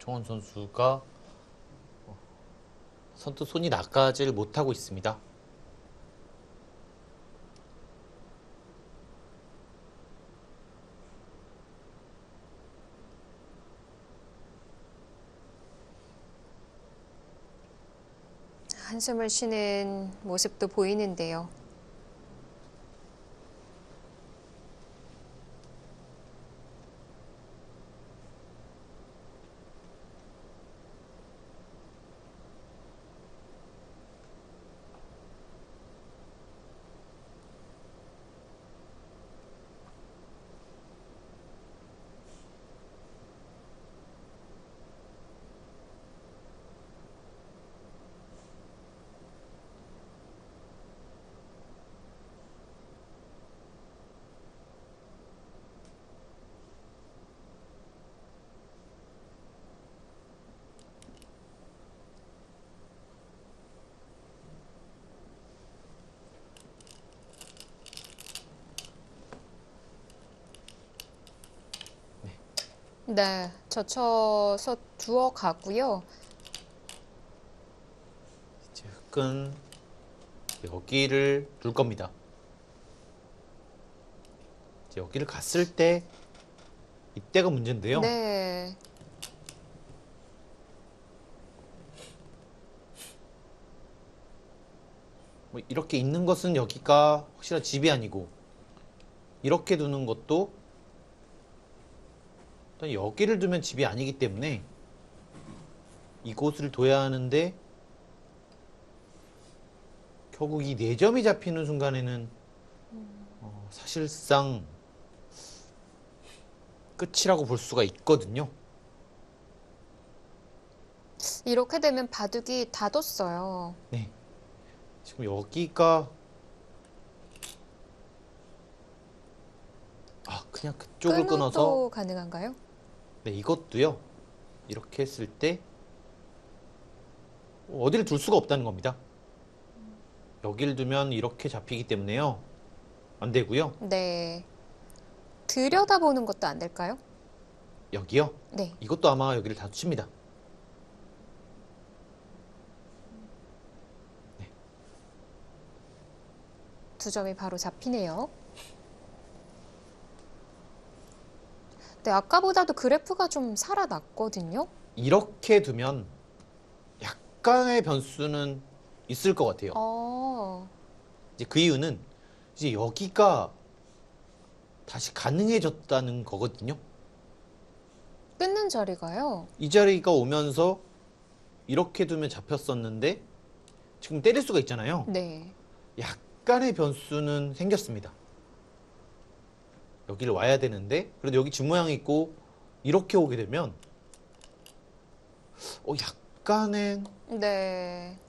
박정원 선수가 선뜻 손이 나가질 못하고 있습니다. 한숨을 쉬는 모습도 보이는데요. 네, 젖혀서 두어 가고요. 이제 흑은 여기를 둘 겁니다. 이제 여기를 갔을 때 이때가 문제인데요. 네, 뭐 이렇게 있는 것은 여기가 확실한 집이 아니고 이렇게 두는 것도 일단 여기를 두면 집이 아니기 때문에 이곳을 둬야 하는데 결국 이 4점이 잡히는 순간에는 사실상 끝이라고 볼 수가 있거든요. 이렇게 되면 바둑이 닫았어요. 네. 지금 여기가 그냥 그쪽을 끊어서 끊어도 가능한가요? 네, 이것도요. 이렇게 했을 때 어디를 둘 수가 없다는 겁니다. 여기를 두면 이렇게 잡히기 때문에요. 안 되고요. 네, 들여다보는 것도 안 될까요? 여기요. 네, 이것도 아마 여기를 다 칩니다. 두 점이 바로 잡히네요. 네, 아까보다도 그래프가 좀 살아났거든요. 이렇게 두면 약간의 변수는 있을 것 같아요. 이제 그 이유는 이제 여기가 다시 가능해졌다는 거거든요. 끊는 자리가요. 이 자리가 오면서 이렇게 두면 잡혔었는데 지금 때릴 수가 있잖아요. 네, 약간의 변수는 생겼습니다. 여기를 와야 되는데 그래도 여기 집 모양이 있고 이렇게 오게 되면 약간의 네.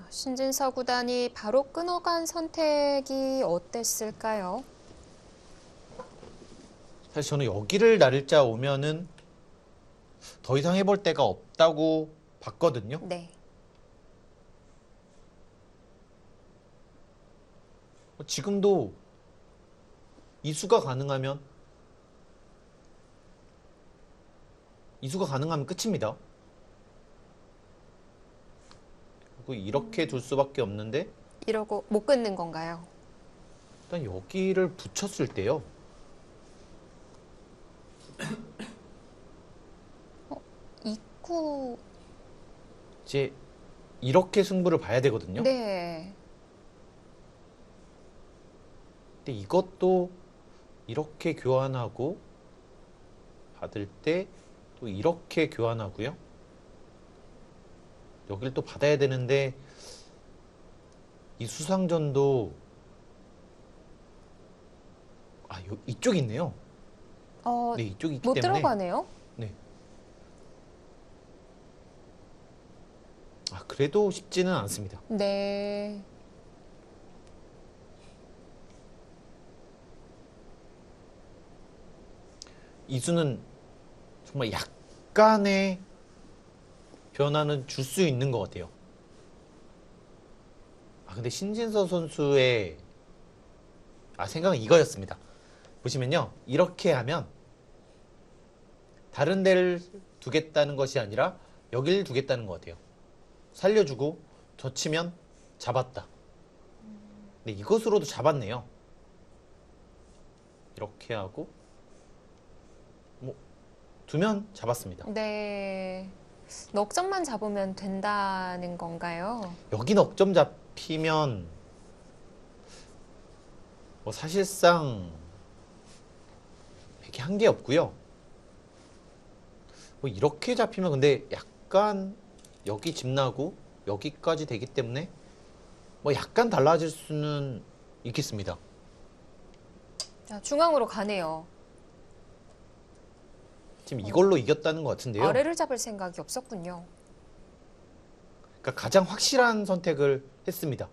신진서 구단이 바로 끊어간 선택이 어땠을까요? 사실 저는 여기를 날짜 오면은 더 이상 해볼 데가 없다고 봤거든요. 네. 지금도 이수가 가능하면 끝입니다. 그리고 이렇게 둘 수밖에 없는데 이러고 못 끊는 건가요? 일단 여기를 붙였을 때요. 입구. 이제 이렇게 승부를 봐야 되거든요. 네. 근데 이것도 이렇게 교환하고 받을 때 또 이렇게 교환하고요. 여길 또 받아야 되는데 이 수상전도 이쪽이 있네요. 네, 이쪽이 있기 못 때문에 들어가네요. 네. 그래도 쉽지는 않습니다. 네. 이수는 정말 약간의 변화는 줄 수 있는 것 같아요. 근데 신진서 선수의 생각은 이거였습니다. 보시면요. 이렇게 하면 다른 데를 두겠다는 것이 아니라 여길 두겠다는 것 같아요. 살려주고 젖히면 잡았다. 근데 이것으로도 잡았네요. 이렇게 하고 두면 잡았습니다. 네. 넉 점만 잡으면 된다는 건가요? 여기 넉 점 잡히면 사실상 이렇게 한 게 없고요. 이렇게 잡히면 근데 약간 여기 집 나고 여기까지 되기 때문에 약간 달라질 수는 있겠습니다. 자, 중앙으로 가네요. 지금 이걸로 이겼다는 것 같은데요. 아래를 잡을 생각이 없었군요. 그러니까 가장 확실한 선택을 했습니다.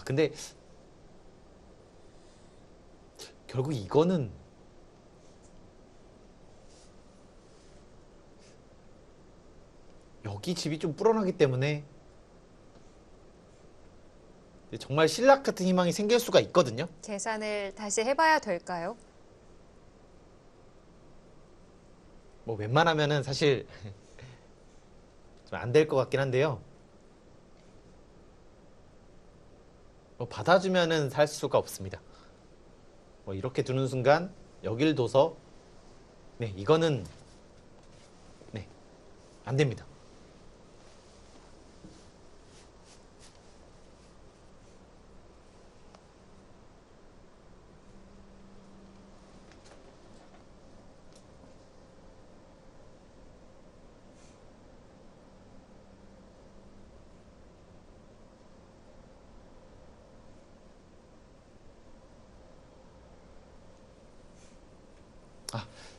근데 결국 이거는 여기 집이 좀 불어나기 때문에 정말 신락 같은 희망이 생길 수가 있거든요. 계산을 다시 해봐야 될까요? 웬만하면은 사실 좀 안 될 것 같긴 한데요. 받아주면은 살 수가 없습니다. 이렇게 두는 순간 여길 둬서 이거는 안 됩니다.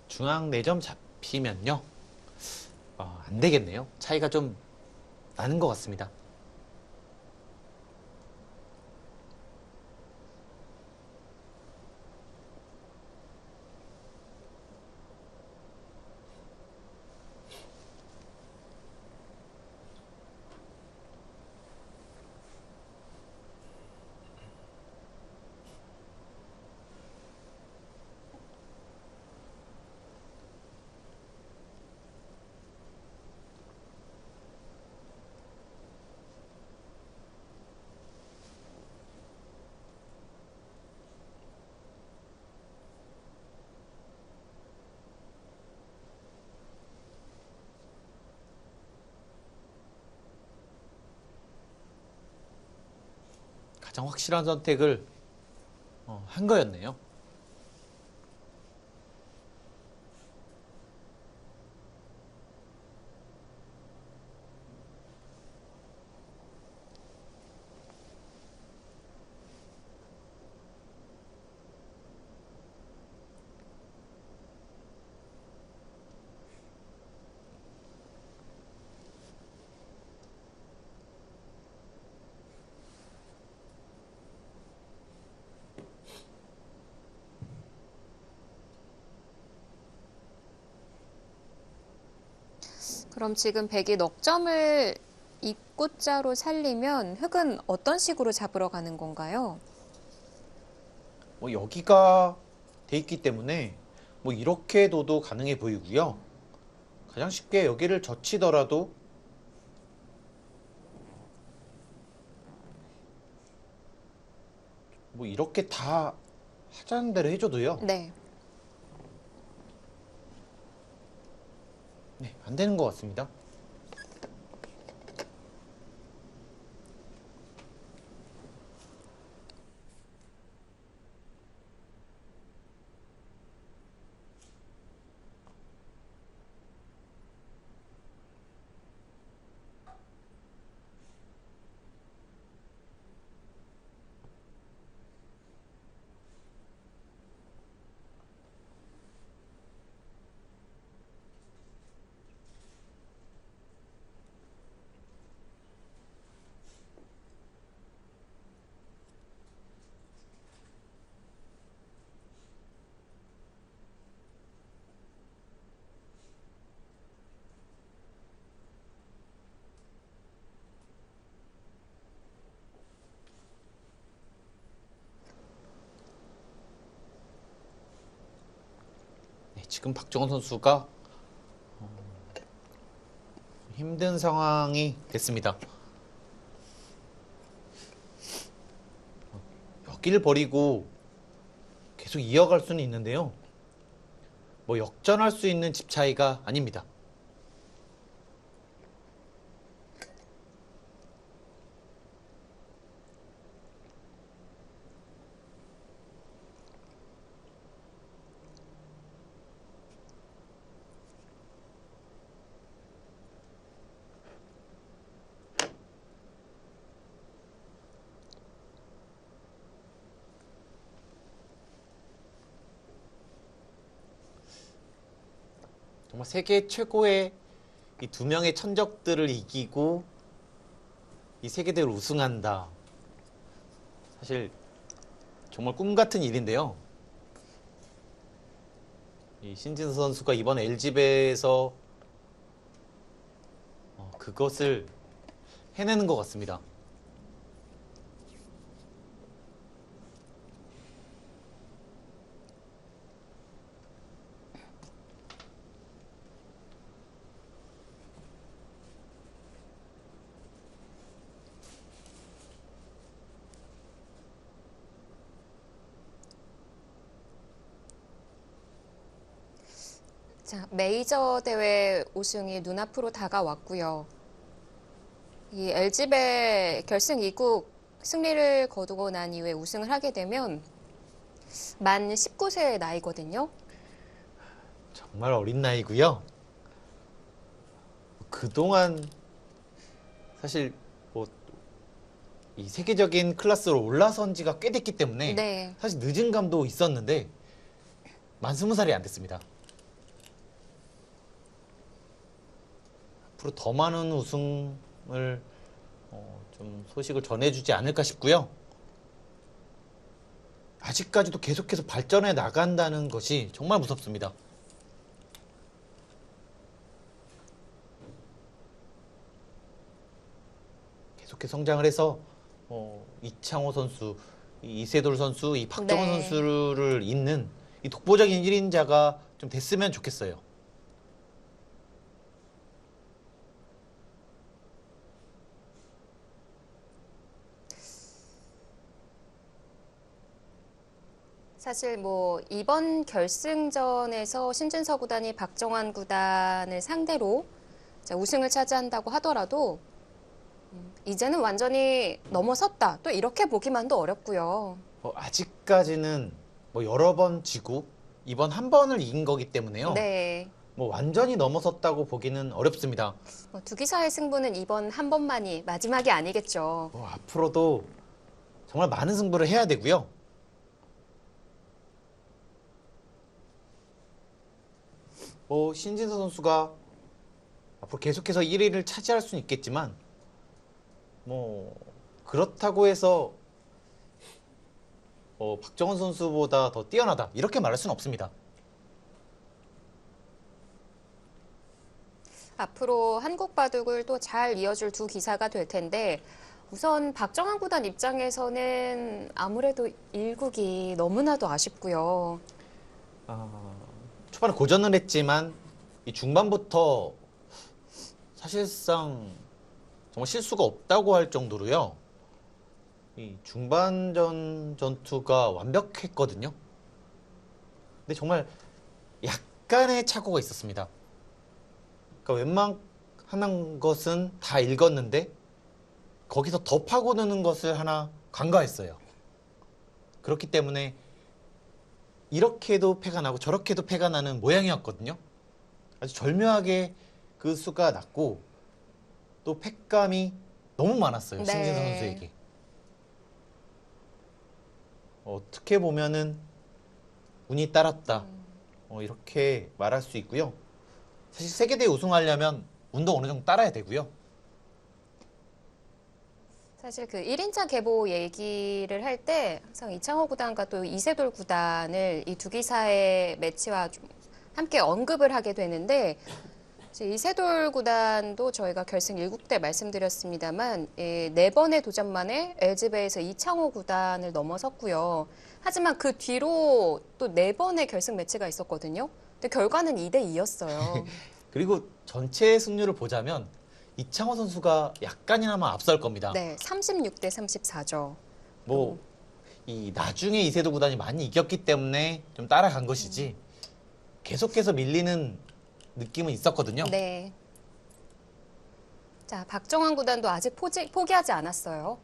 중앙 4점 잡히면요. 안 되겠네요. 차이가 좀 나는 것 같습니다. 가장 확실한 선택을 한 거였네요. 그럼 지금 백이 넉 점을 입구자로 살리면 흑은 어떤 식으로 잡으러 가는 건가요? 뭐 여기가 돼 있기 때문에 뭐 이렇게 둬도 가능해 보이고요. 가장 쉽게 여기를 젖히더라도 뭐 이렇게 다 하자는 대로 해줘도요. 네. 네, 안 되는 것 같습니다. 네, 지금 박정원 선수가 힘든 상황이 됐습니다. 여기를 버리고 계속 이어갈 수는 있는데요. 뭐 역전할 수 있는 집 차이가 아닙니다. 정말 세계 최고의 이 두 명의 천적들을 이기고 이 세계대회를 우승한다. 사실 정말 꿈 같은 일인데요. 이 신진서 선수가 이번 LG배에서 그것을 해내는 것 같습니다. 자, 메이저 대회 우승이 눈앞으로 다가왔고요. 이 LG배 결승 이국 승리를 거두고 난 이후에 우승을 하게 되면 만 19세의 나이거든요. 정말 어린 나이고요. 그동안 사실 뭐 이 세계적인 클래스로 올라선 지가 꽤 됐기 때문에 네. 사실 늦은 감도 있었는데 만 20살이 안 됐습니다. 앞으로 더 많은 우승을 좀 소식을 전해주지 않을까 싶고요. 아직까지도 계속해서 발전해 나간다는 것이 정말 무섭습니다. 계속해서 성장을 해서 이창호 선수, 이세돌 선수, 이 박정원 네. 선수를 잇는 이 독보적인 1인자가 좀 됐으면 좋겠어요. 사실 뭐 이번 결승전에서 신진서 구단이 박정환 구단을 상대로 우승을 차지한다고 하더라도 이제는 완전히 넘어섰다. 또 이렇게 보기만도 어렵고요. 아직까지는 뭐 여러 번 지고 이번 한 번을 이긴 거기 때문에요. 네. 뭐 완전히 넘어섰다고 보기는 어렵습니다. 두 기사의 승부는 이번 한 번만이 마지막이 아니겠죠. 앞으로도 정말 많은 승부를 해야 되고요. 신진서 선수가 앞으로 계속해서 1위를 차지할 수는 있겠지만 그렇다고 해서 박정원 선수보다 더 뛰어나다 이렇게 말할 수는 없습니다. 앞으로 한국 바둑을 또 잘 이어줄 두 기사가 될 텐데 우선 박정환 구단 입장에서는 아무래도 1국이 너무나도 아쉽고요. 초반에 고전을 했지만 이 중반부터 사실상 정말 실수가 없다고 할 정도로요. 이 중반전 전투가 완벽했거든요. 근데 정말 약간의 착오가 있었습니다. 그러니까 웬만한 것은 다 읽었는데 거기서 더 파고드는 것을 하나 간과했어요. 그렇기 때문에 이렇게도 패가 나고 저렇게도 패가 나는 모양이었거든요. 아주 절묘하게 그 수가 났고 또 패감이 너무 많았어요. 네. 신진서 선수에게. 어떻게 보면은 운이 따랐다. 이렇게 말할 수 있고요. 사실 세계대회 우승하려면 운도 어느 정도 따라야 되고요. 사실 그 1인차 계보 얘기를 할 때 항상 이창호 구단과 또 이세돌 구단을 이 두 기사의 매치와 좀 함께 언급을 하게 되는데 이제 이세돌 구단도 저희가 결승 1국 때 말씀드렸습니다만 네 번의 도전 만에 LG배에서 이창호 구단을 넘어섰고요. 하지만 그 뒤로 또 네 번의 결승 매치가 있었거든요. 근데 결과는 2대2였어요. 그리고 전체 승률을 보자면 이창호 선수가 약간이나마 앞설 겁니다. 네, 36대 34죠. 뭐 이 나중에 이세돌 구단이 많이 이겼기 때문에 좀 따라간 것이지 계속해서 밀리는 느낌은 있었거든요. 네. 자, 박정환 구단도 아직 포기하지 않았어요.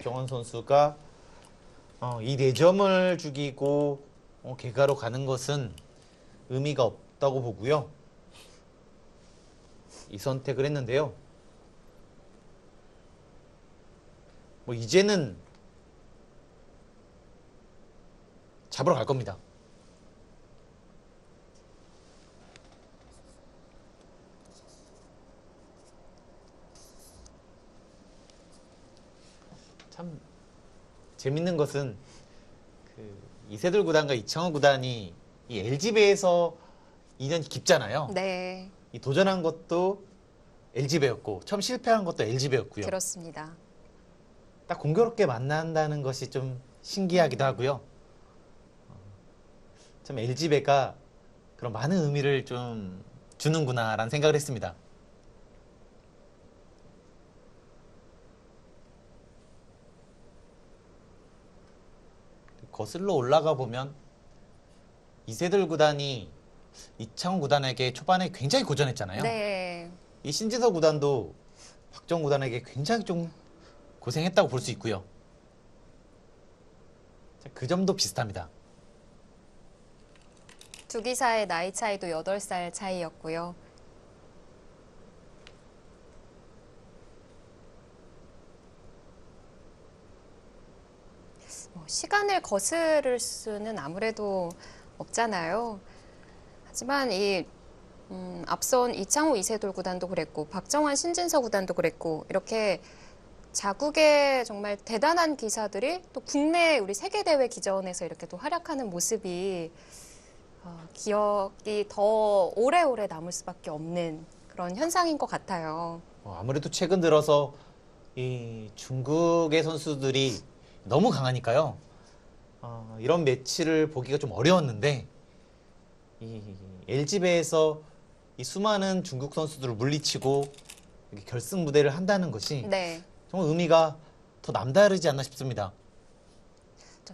정원 선수가 이 4점을 죽이고 개가로 가는 것은 의미가 없다고 보고요. 이 선택을 했는데요. 뭐 이제는 잡으러 갈 겁니다. 참 재밌는 것은 그 이세돌 구단과 이창호 구단이 이 LG배에서 인연이 깊잖아요. 네, 이 도전한 것도 LG배였고 처음 실패한 것도 LG배였고요. 그렇습니다. 딱 공교롭게 만난다는 것이 좀 신기하기도 하고요. 참 LG배가 그런 많은 의미를 좀 주는구나라는 생각을 했습니다. 거슬러 올라가 보면 이세돌 구단이 이창호 구단에게 초반에 굉장히 고전했잖아요. 네, 이 신지서 구단도 박정 구단에게 굉장히 좀 고생했다고 볼 수 있고요. 그 점도 비슷합니다. 두 기사의 나이 차이도 8살 차이였고요. 시간을 거스를 수는 아무래도 없잖아요. 하지만 앞선 이창호 이세돌 구단도 그랬고 박정환 신진서 구단도 그랬고 이렇게 자국의 정말 대단한 기사들이 또 국내 우리 세계대회 기전에서 이렇게 또 활약하는 모습이 기억이 더 오래오래 남을 수밖에 없는 그런 현상인 것 같아요. 아무래도 최근 들어서 이 중국의 선수들이 너무 강하니까요. 이런 매치를 보기가 좀 어려웠는데 이 LG배에서 이 수많은 중국 선수들을 물리치고 이렇게 결승 무대를 한다는 것이 네. 정말 의미가 더 남다르지 않나 싶습니다.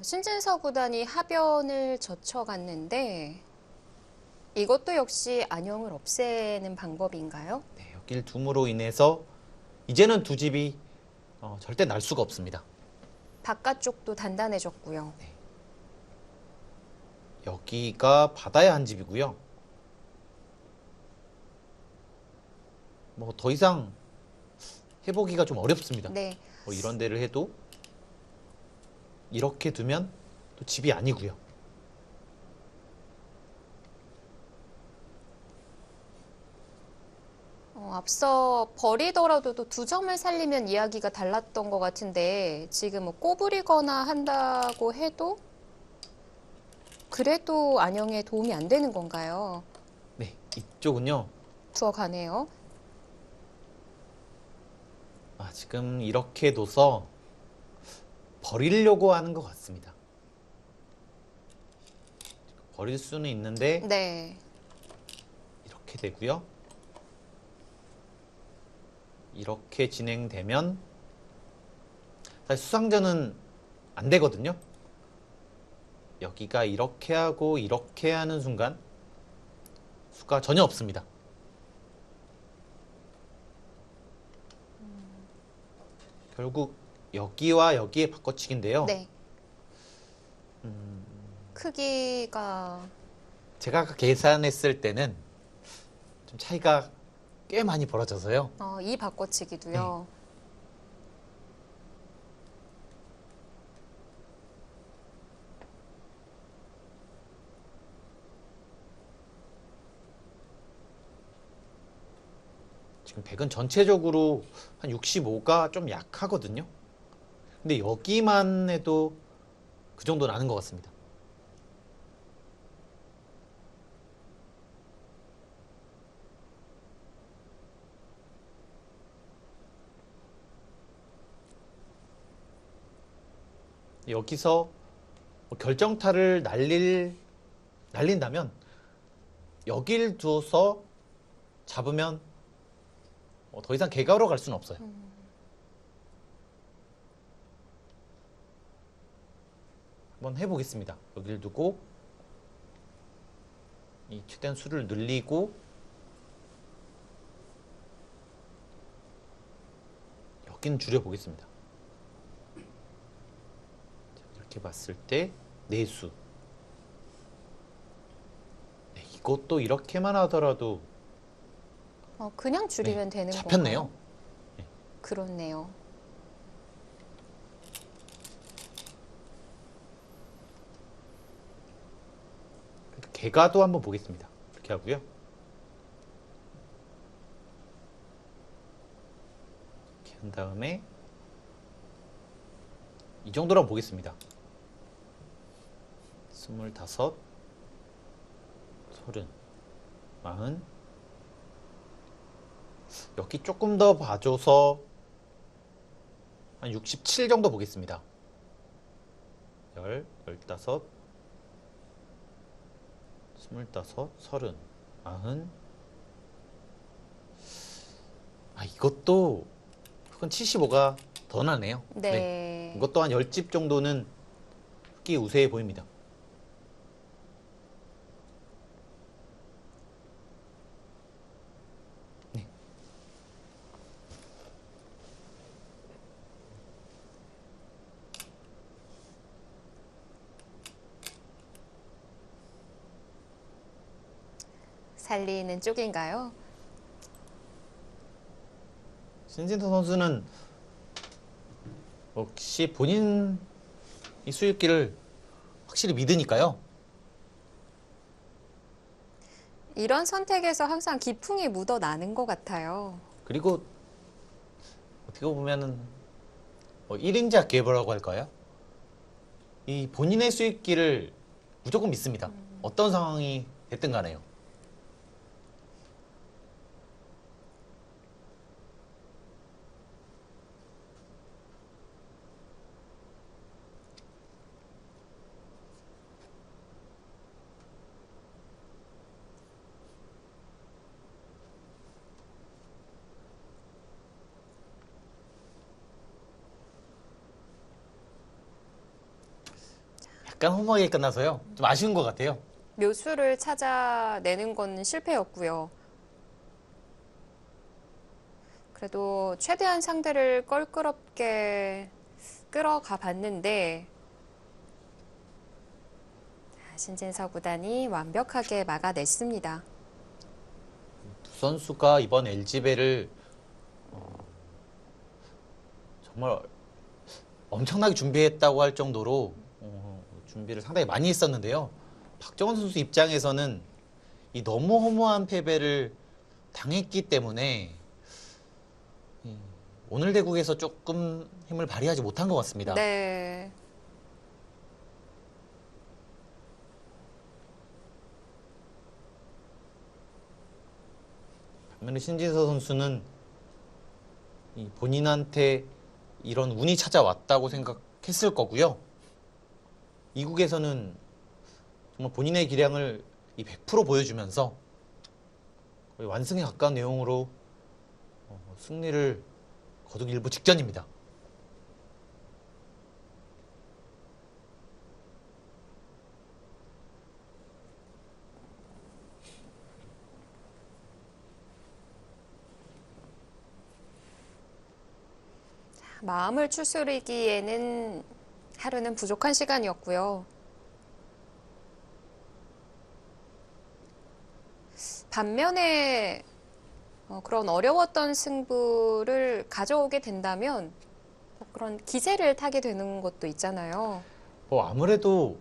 신진서 구단이 하변을 젖혀갔는데 이것도 역시 안형을 없애는 방법인가요? 네, 역길 둠으로 인해서 이제는 두 집이 절대 날 수가 없습니다. 바깥쪽도 단단해졌고요. 여기가 바다의 한 집이고요. 뭐 더 이상 해보기가 좀 어렵습니다. 네. 뭐 이런 데를 해도 이렇게 두면 또 집이 아니고요. 앞서 버리더라도 또 2점을 살리면 이야기가 달랐던 것 같은데 지금 뭐 꼬부리거나 한다고 해도 그래도 안형에 도움이 안 되는 건가요? 네, 이쪽은요. 두어 가네요. 지금 이렇게 둬서 버리려고 하는 것 같습니다. 버릴 수는 있는데 네. 이렇게 되고요. 이렇게 진행되면 사실 수상전은 안 되거든요. 여기가 이렇게 하고 이렇게 하는 순간 수가 전혀 없습니다. 결국 여기와 여기의 바꿔치기인데요. 네. 크기가 제가 아까 계산했을 때는 좀 차이가 꽤 많이 벌어져서요. 이 바꿔치기도요. 지금 100은 전체적으로 한 65가 좀 약하거든요. 근데 여기만 해도 그 정도 나는 것 같습니다. 여기서 결정타를 날린다면 여길 두어서 잡으면 더 이상 개가로 갈 수는 없어요. 한번 해보겠습니다. 여기를 두고 이 최대한 수를 늘리고 여기는 줄여보겠습니다. 이렇게 봤을 때 내수. 네, 이것도 이렇게만 하더라도 그냥 줄이면 되는 잡혔네요. 건가요? 그렇네요. 개가도 한번 보겠습니다. 이렇게 하고요. 이렇게 한 다음에 이 정도로 보겠습니다. 25, 30, 40. 여기 조금 더 봐줘서 한 67 정도 보겠습니다. 10, 15, 25, 30, 40. 이것도 흑은 75가 더 나네요. 네. 이것도 한 10집 정도는 흑이 우세해 보입니다. 네. 살리는 쪽인가요? 신진서 선수는 역시 본인 이 수익기를 확실히 믿으니까요. 이런 선택에서 항상 기풍이 묻어나는 것 같아요. 그리고 어떻게 보면은 1인자 계보라고 할까요? 이 본인의 수익기를 무조건 믿습니다. 어떤 상황이 됐든 간에요. 약간 허무하게 끝나서요. 좀 아쉬운 것 같아요. 묘수를 찾아내는 건 실패였고요. 그래도 최대한 상대를 껄끄럽게 끌어가 봤는데 신진서 구단이 완벽하게 막아냈습니다. 두 선수가 이번 LG배를 정말 엄청나게 준비했다고 할 정도로 준비를 상당히 많이 했었는데요. 박정원 선수 입장에서는 이 너무 허무한 패배를 당했기 때문에 오늘 대국에서 조금 힘을 발휘하지 못한 것 같습니다. 네. 반면에 신진서 선수는 이 본인한테 이런 운이 찾아왔다고 생각했을 거고요. 이국에서는 정말 본인의 기량을 이 100% 보여주면서 거의 완승에 가까운 내용으로 승리를 거두기 일보 직전입니다. 마음을 추스리기에는 하루는 부족한 시간이었고요. 반면에 그런 어려웠던 승부를 가져오게 된다면 그런 기세를 타게 되는 것도 있잖아요. 아무래도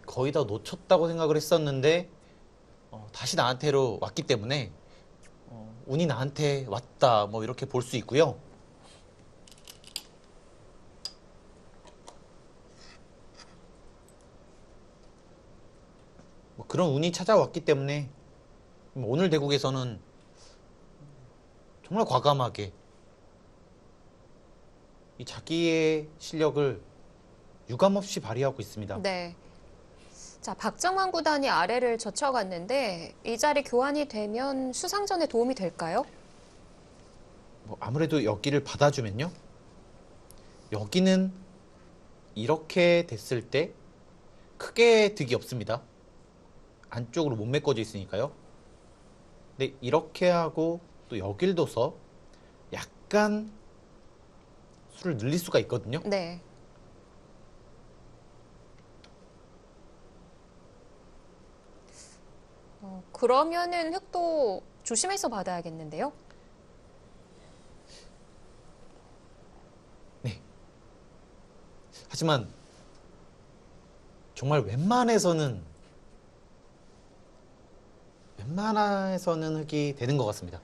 거의 다 놓쳤다고 생각을 했었는데 다시 나한테로 왔기 때문에 운이 나한테 왔다 뭐 이렇게 볼 수 있고요. 그런 운이 찾아왔기 때문에 오늘 대국에서는 정말 과감하게 이 자기의 실력을 유감없이 발휘하고 있습니다. 네. 자, 박정환 구단이 아래를 젖혀갔는데 이 자리 교환이 되면 수상전에 도움이 될까요? 아무래도 여기를 받아주면요. 여기는 이렇게 됐을 때 크게 득이 없습니다. 안쪽으로 못 메꿔져 있으니까요. 근데 이렇게 하고 또 여길 둬서 약간 수를 늘릴 수가 있거든요. 네. 그러면은 흙도 조심해서 받아야겠는데요? 네. 하지만 정말 웬만해서는 흙이 되는 것 같습니다.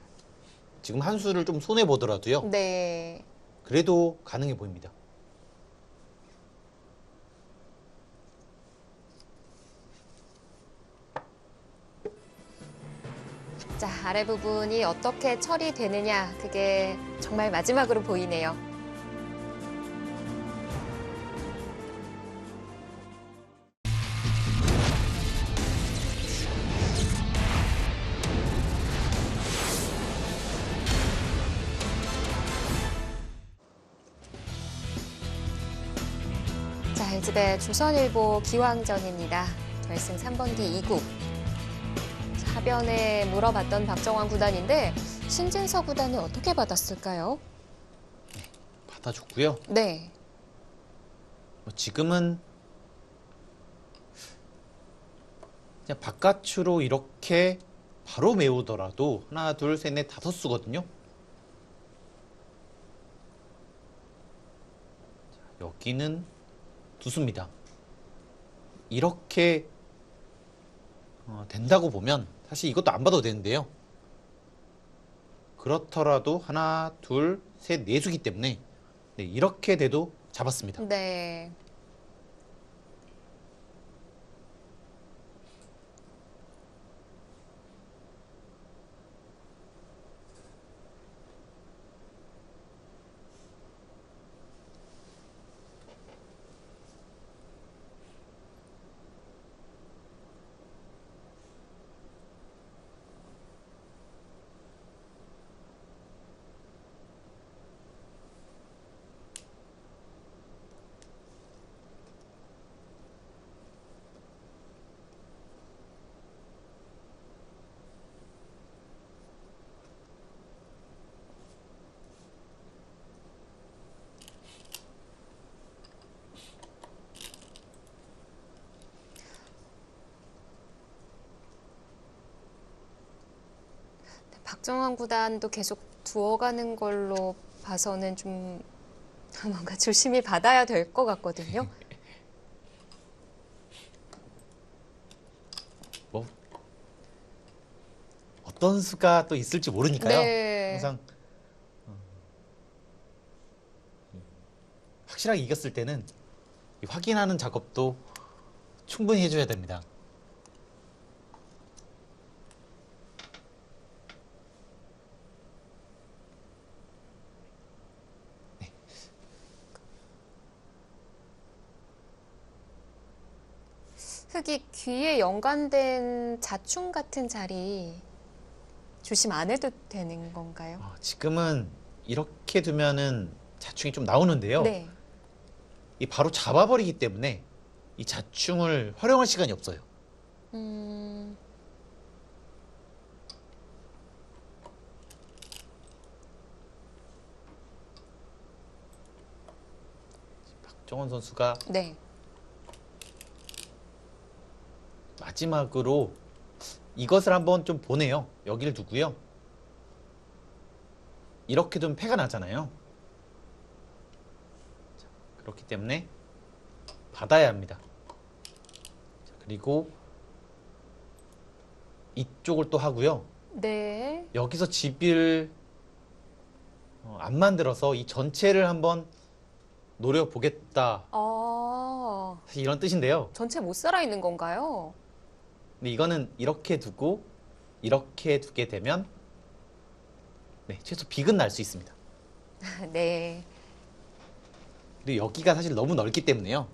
지금 한 수를 좀 손해 보더라도요. 네. 그래도 가능해 보입니다. 자, 아래 부분이 어떻게 처리되느냐, 그게 정말 마지막으로 보이네요. 자, LG배 조선일보 기왕전입니다. 결승 3번기 2국. 하변에 물어봤던 박정환 구단인데 신진서 구단은 어떻게 받았을까요? 받아줬고요. 네. 지금은 그냥 바깥으로 이렇게 바로 메우더라도 하나, 둘, 셋, 넷, 다섯 수거든요. 여기는 두 수입니다. 이렇게 된다고 보면 사실 이것도 안 봐도 되는데요. 그렇더라도 하나, 둘, 셋, 네 수기 때문에 네, 이렇게 돼도 잡았습니다. 네. 박정환 구단도 계속 두어가는 걸로 봐서는 좀 뭔가 조심히 받아야 될 것 같거든요. 뭐 어떤 수가 또 있을지 모르니까요. 네. 항상 확실하게 이겼을 때는 이 확인하는 작업도 충분히 해줘야 됩니다. 흙이 귀에 연관된 자충 같은 자리 조심 안 해도 되는 건가요? 지금은 이렇게 두면은 자충이 좀 나오는데요. 네. 이 바로 잡아버리기 때문에 이 자충을 활용할 시간이 없어요. 음, 박정원 선수가 네. 마지막으로 이것을 한번 좀 보네요. 여기를 두고요. 이렇게 두면 패가 나잖아요. 자, 그렇기 때문에 받아야 합니다. 자, 그리고 이쪽을 또 하고요. 네. 여기서 집을 안 만들어서 이 전체를 한번 노려보겠다. 사실 이런 뜻인데요. 전체 못 살아 있는 건가요? 근데 이거는 이렇게 두고 이렇게 두게 되면 네, 최소 빅은 날 수 있습니다. 네. 그리고 여기가 사실 너무 넓기 때문에요.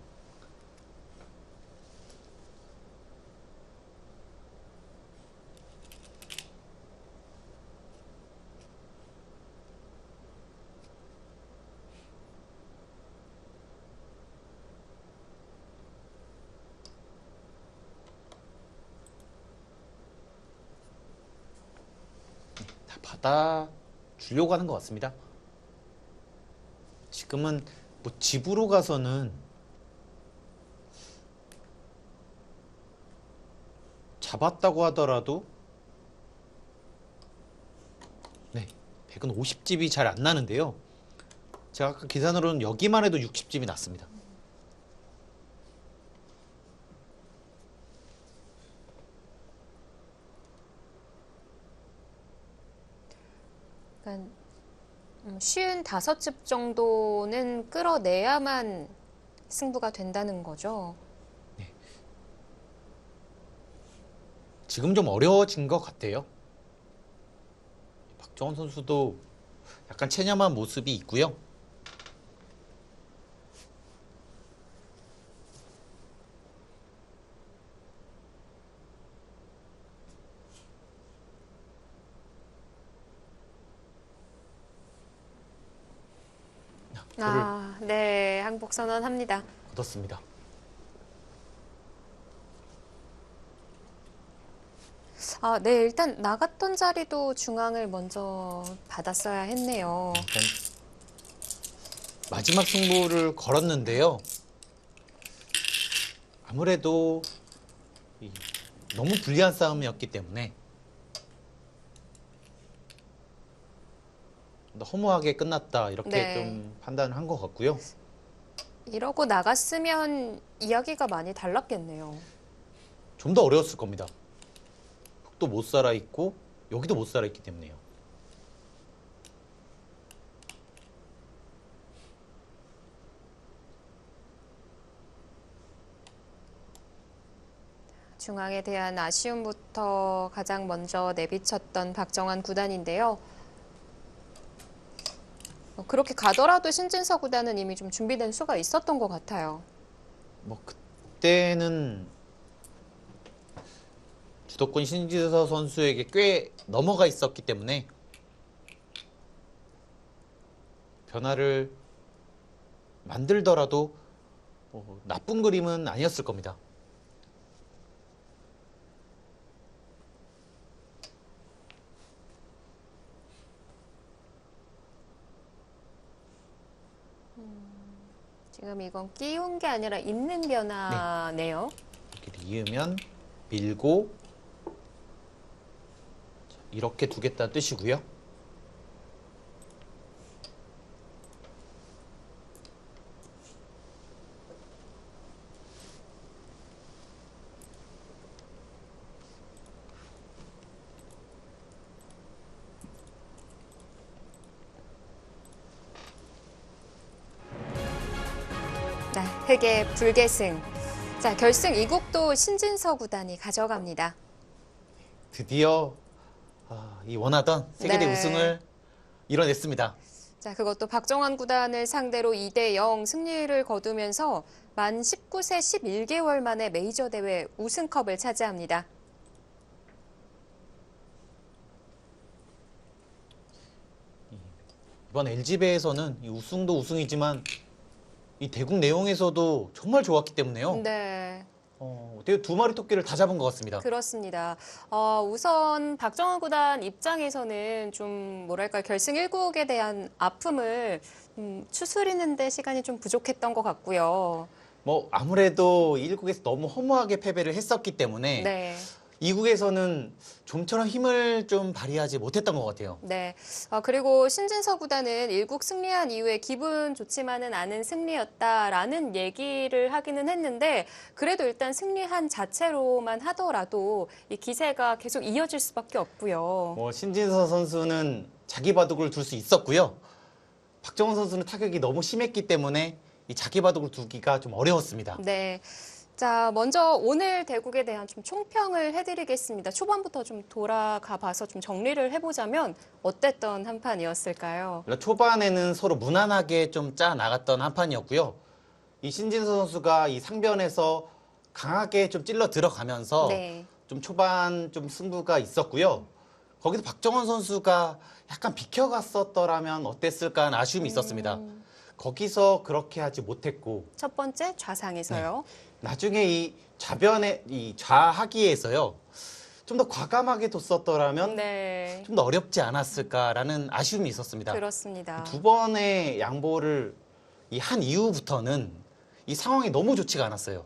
다 받아 주려고 하는 것 같습니다. 지금은 뭐 집으로 가서는 잡았다고 하더라도 네, 100은 50집이 잘 안 나는데요. 제가 아까 계산으로는 여기만 해도 60집이 났습니다. 그러니까 55집 정도는 끌어내야만 승부가 된다는 거죠. 지금 좀 어려워진 것 같아요. 박정원 선수도 약간 체념한 모습이 있고요. 표를 네. 항복 선언합니다. 얻었습니다. 네. 일단 나갔던 자리도 중앙을 먼저 받았어야 했네요. 일단 마지막 승부를 걸었는데요. 아무래도 너무 불리한 싸움이었기 때문에 허무하게 끝났다 이렇게 네. 좀 판단을 한 것 같고요. 이러고 나갔으면 이야기가 많이 달랐겠네요. 좀 더 어려웠을 겁니다. 흙도 못 살아 있고 여기도 못 살아 있기 때문에요. 중앙에 대한 아쉬움부터 가장 먼저 내비쳤던 박정환 구단인데요. 그렇게 가더라도 신진서 구단은 이미 좀 준비된 수가 있었던 것 같아요. 뭐 그때는 주도권 신지서 선수에게 꽤 넘어가 있었기 때문에 변화를 만들더라도 나쁜 그림은 아니었을 겁니다. 지금 이건 끼운 게 아니라 있는 변화네요. 이렇게 이으면 밀고 이렇게 두겠다는 뜻이고요. 네, 흑의 불계승. 자, 결승 2국도 신진서 구단이 가져갑니다. 드디어 이 원하던 세계대 네. 우승을 이뤄냈습니다. 자, 그것도 박정환 구단을 상대로 2대0 승리를 거두면서 만 19세 11개월 만에 메이저 대회 우승컵을 차지합니다. 이번 LG배에서는 이 우승도 우승이지만 이 대국 내용에서도 정말 좋았기 때문에요. 네. 되게 두 마리 토끼를 다 잡은 것 같습니다. 그렇습니다. 우선 박정환 구단 입장에서는 좀 뭐랄까 결승 1국에 대한 아픔을 추스리는데 시간이 좀 부족했던 것 같고요. 뭐 아무래도 1국에서 너무 허무하게 패배를 했었기 때문에 네. 2국에서는 좀처럼 힘을 좀 발휘하지 못했던 것 같아요. 네. 그리고 신진서 구단은 1국 승리한 이후에 기분 좋지만은 않은 승리였다라는 얘기를 하기는 했는데 그래도 일단 승리한 자체로만 하더라도 이 기세가 계속 이어질 수밖에 없고요. 뭐 신진서 선수는 자기 바둑을 둘 수 있었고요. 박정훈 선수는 타격이 너무 심했기 때문에 이 자기 바둑을 두기가 좀 어려웠습니다. 네. 자, 먼저 오늘 대국에 대한 좀 총평을 해드리겠습니다. 초반부터 좀 돌아가 봐서 좀 정리를 해보자면 어땠던 한 판이었을까요? 초반에는 서로 무난하게 좀 짜 나갔던 한 판이었고요. 이 신진서 선수가 이 상변에서 강하게 좀 찔러 들어가면서 네. 좀 초반 좀 승부가 있었고요. 거기서 박정원 선수가 약간 비켜갔었더라면 어땠을까 하는 아쉬움이 있었습니다. 거기서 그렇게 하지 못했고 첫 번째 좌상에서요. 나중에 이 좌변에 이 좌하기에서요. 좀 더 과감하게 뒀었더라면 네. 좀 더 어렵지 않았을까라는 아쉬움이 있었습니다. 그렇습니다. 두 번의 양보를 이 한 이후부터는 이 상황이 너무 좋지가 않았어요.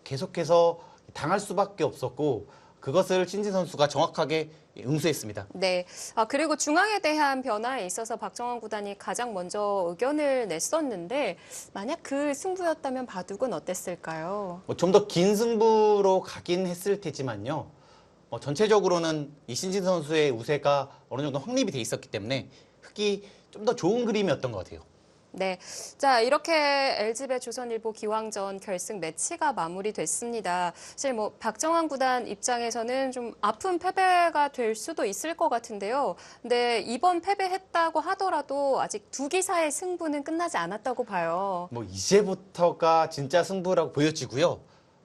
계속해서 당할 수밖에 없었고 그것을 신진 선수가 정확하게 응수했습니다. 네. 그리고 중앙에 대한 변화에 있어서 박정환 구단이 가장 먼저 의견을 냈었는데 만약 그 승부였다면 바둑은 어땠을까요? 좀 더 긴 승부로 가긴 했을 테지만요. 전체적으로는 이 신진 선수의 우세가 어느 정도 확립이 돼 있었기 때문에 흑이 좀 더 좋은 그림이었던 것 같아요. 네. 자, 이렇게 LG배 조선일보 기왕전 결승 매치가 마무리됐습니다. 사실 뭐 박정환 구단 입장에서는 좀 아픈 패배가 될 수도 있을 것 같은데요. 근데 이번 패배했다고 하더라도 아직 두 기사의 승부는 끝나지 않았다고 봐요. 뭐 이제부터가 진짜 승부라고 보여지고요.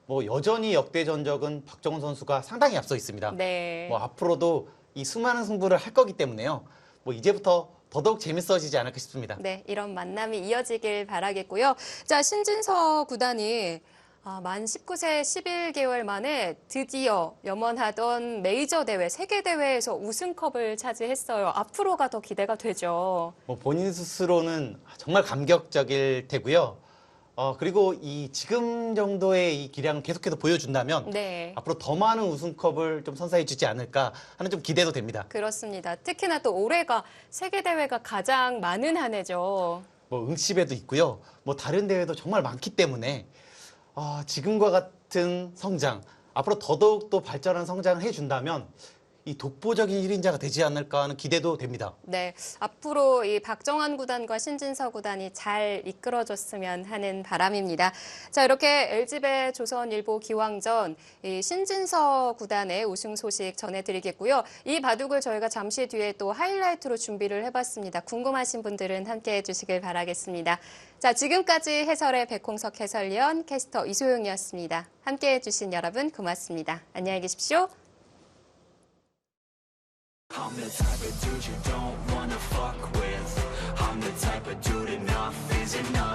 뭐 여전히 역대 전적은 박정훈 선수가 상당히 앞서 있습니다. 네. 뭐 앞으로도 이 수많은 승부를 할 거기 때문에요. 뭐 이제부터 더더욱 재밌어지지 않을까 싶습니다. 네, 이런 만남이 이어지길 바라겠고요. 자, 신진서 구단이 만 19세 11개월 만에 드디어 염원하던 메이저 대회, 세계 대회에서 우승컵을 차지했어요. 앞으로가 더 기대가 되죠. 뭐 본인 스스로는 정말 감격적일 테고요. 그리고 이 지금 정도의 이 기량을 계속해서 보여준다면 네. 앞으로 더 많은 우승컵을 좀 선사해 주지 않을까 하는 좀 기대도 됩니다. 그렇습니다. 특히나 또 올해가 세계 대회가 가장 많은 한 해죠. 뭐 응시배도 있고요. 뭐 다른 대회도 정말 많기 때문에 지금과 같은 성장, 앞으로 더더욱 또 발전한 성장을 해준다면 이 독보적인 1인자가 되지 않을까 하는 기대도 됩니다. 네, 앞으로 이 박정환 구단과 신진서 구단이 잘 이끌어줬으면 하는 바람입니다. 자, 이렇게 LG배 조선일보 기왕전 이 신진서 구단의 우승 소식 전해드리겠고요. 이 바둑을 저희가 잠시 뒤에 또 하이라이트로 준비를 해봤습니다. 궁금하신 분들은 함께해 주시길 바라겠습니다. 자, 지금까지 해설의 백홍석 해설위원, 캐스터 이소영이었습니다. 함께해 주신 여러분 고맙습니다. 안녕히 계십시오. I'm the type of dude you don't wanna fuck with. I'm the type of dude enough is enough.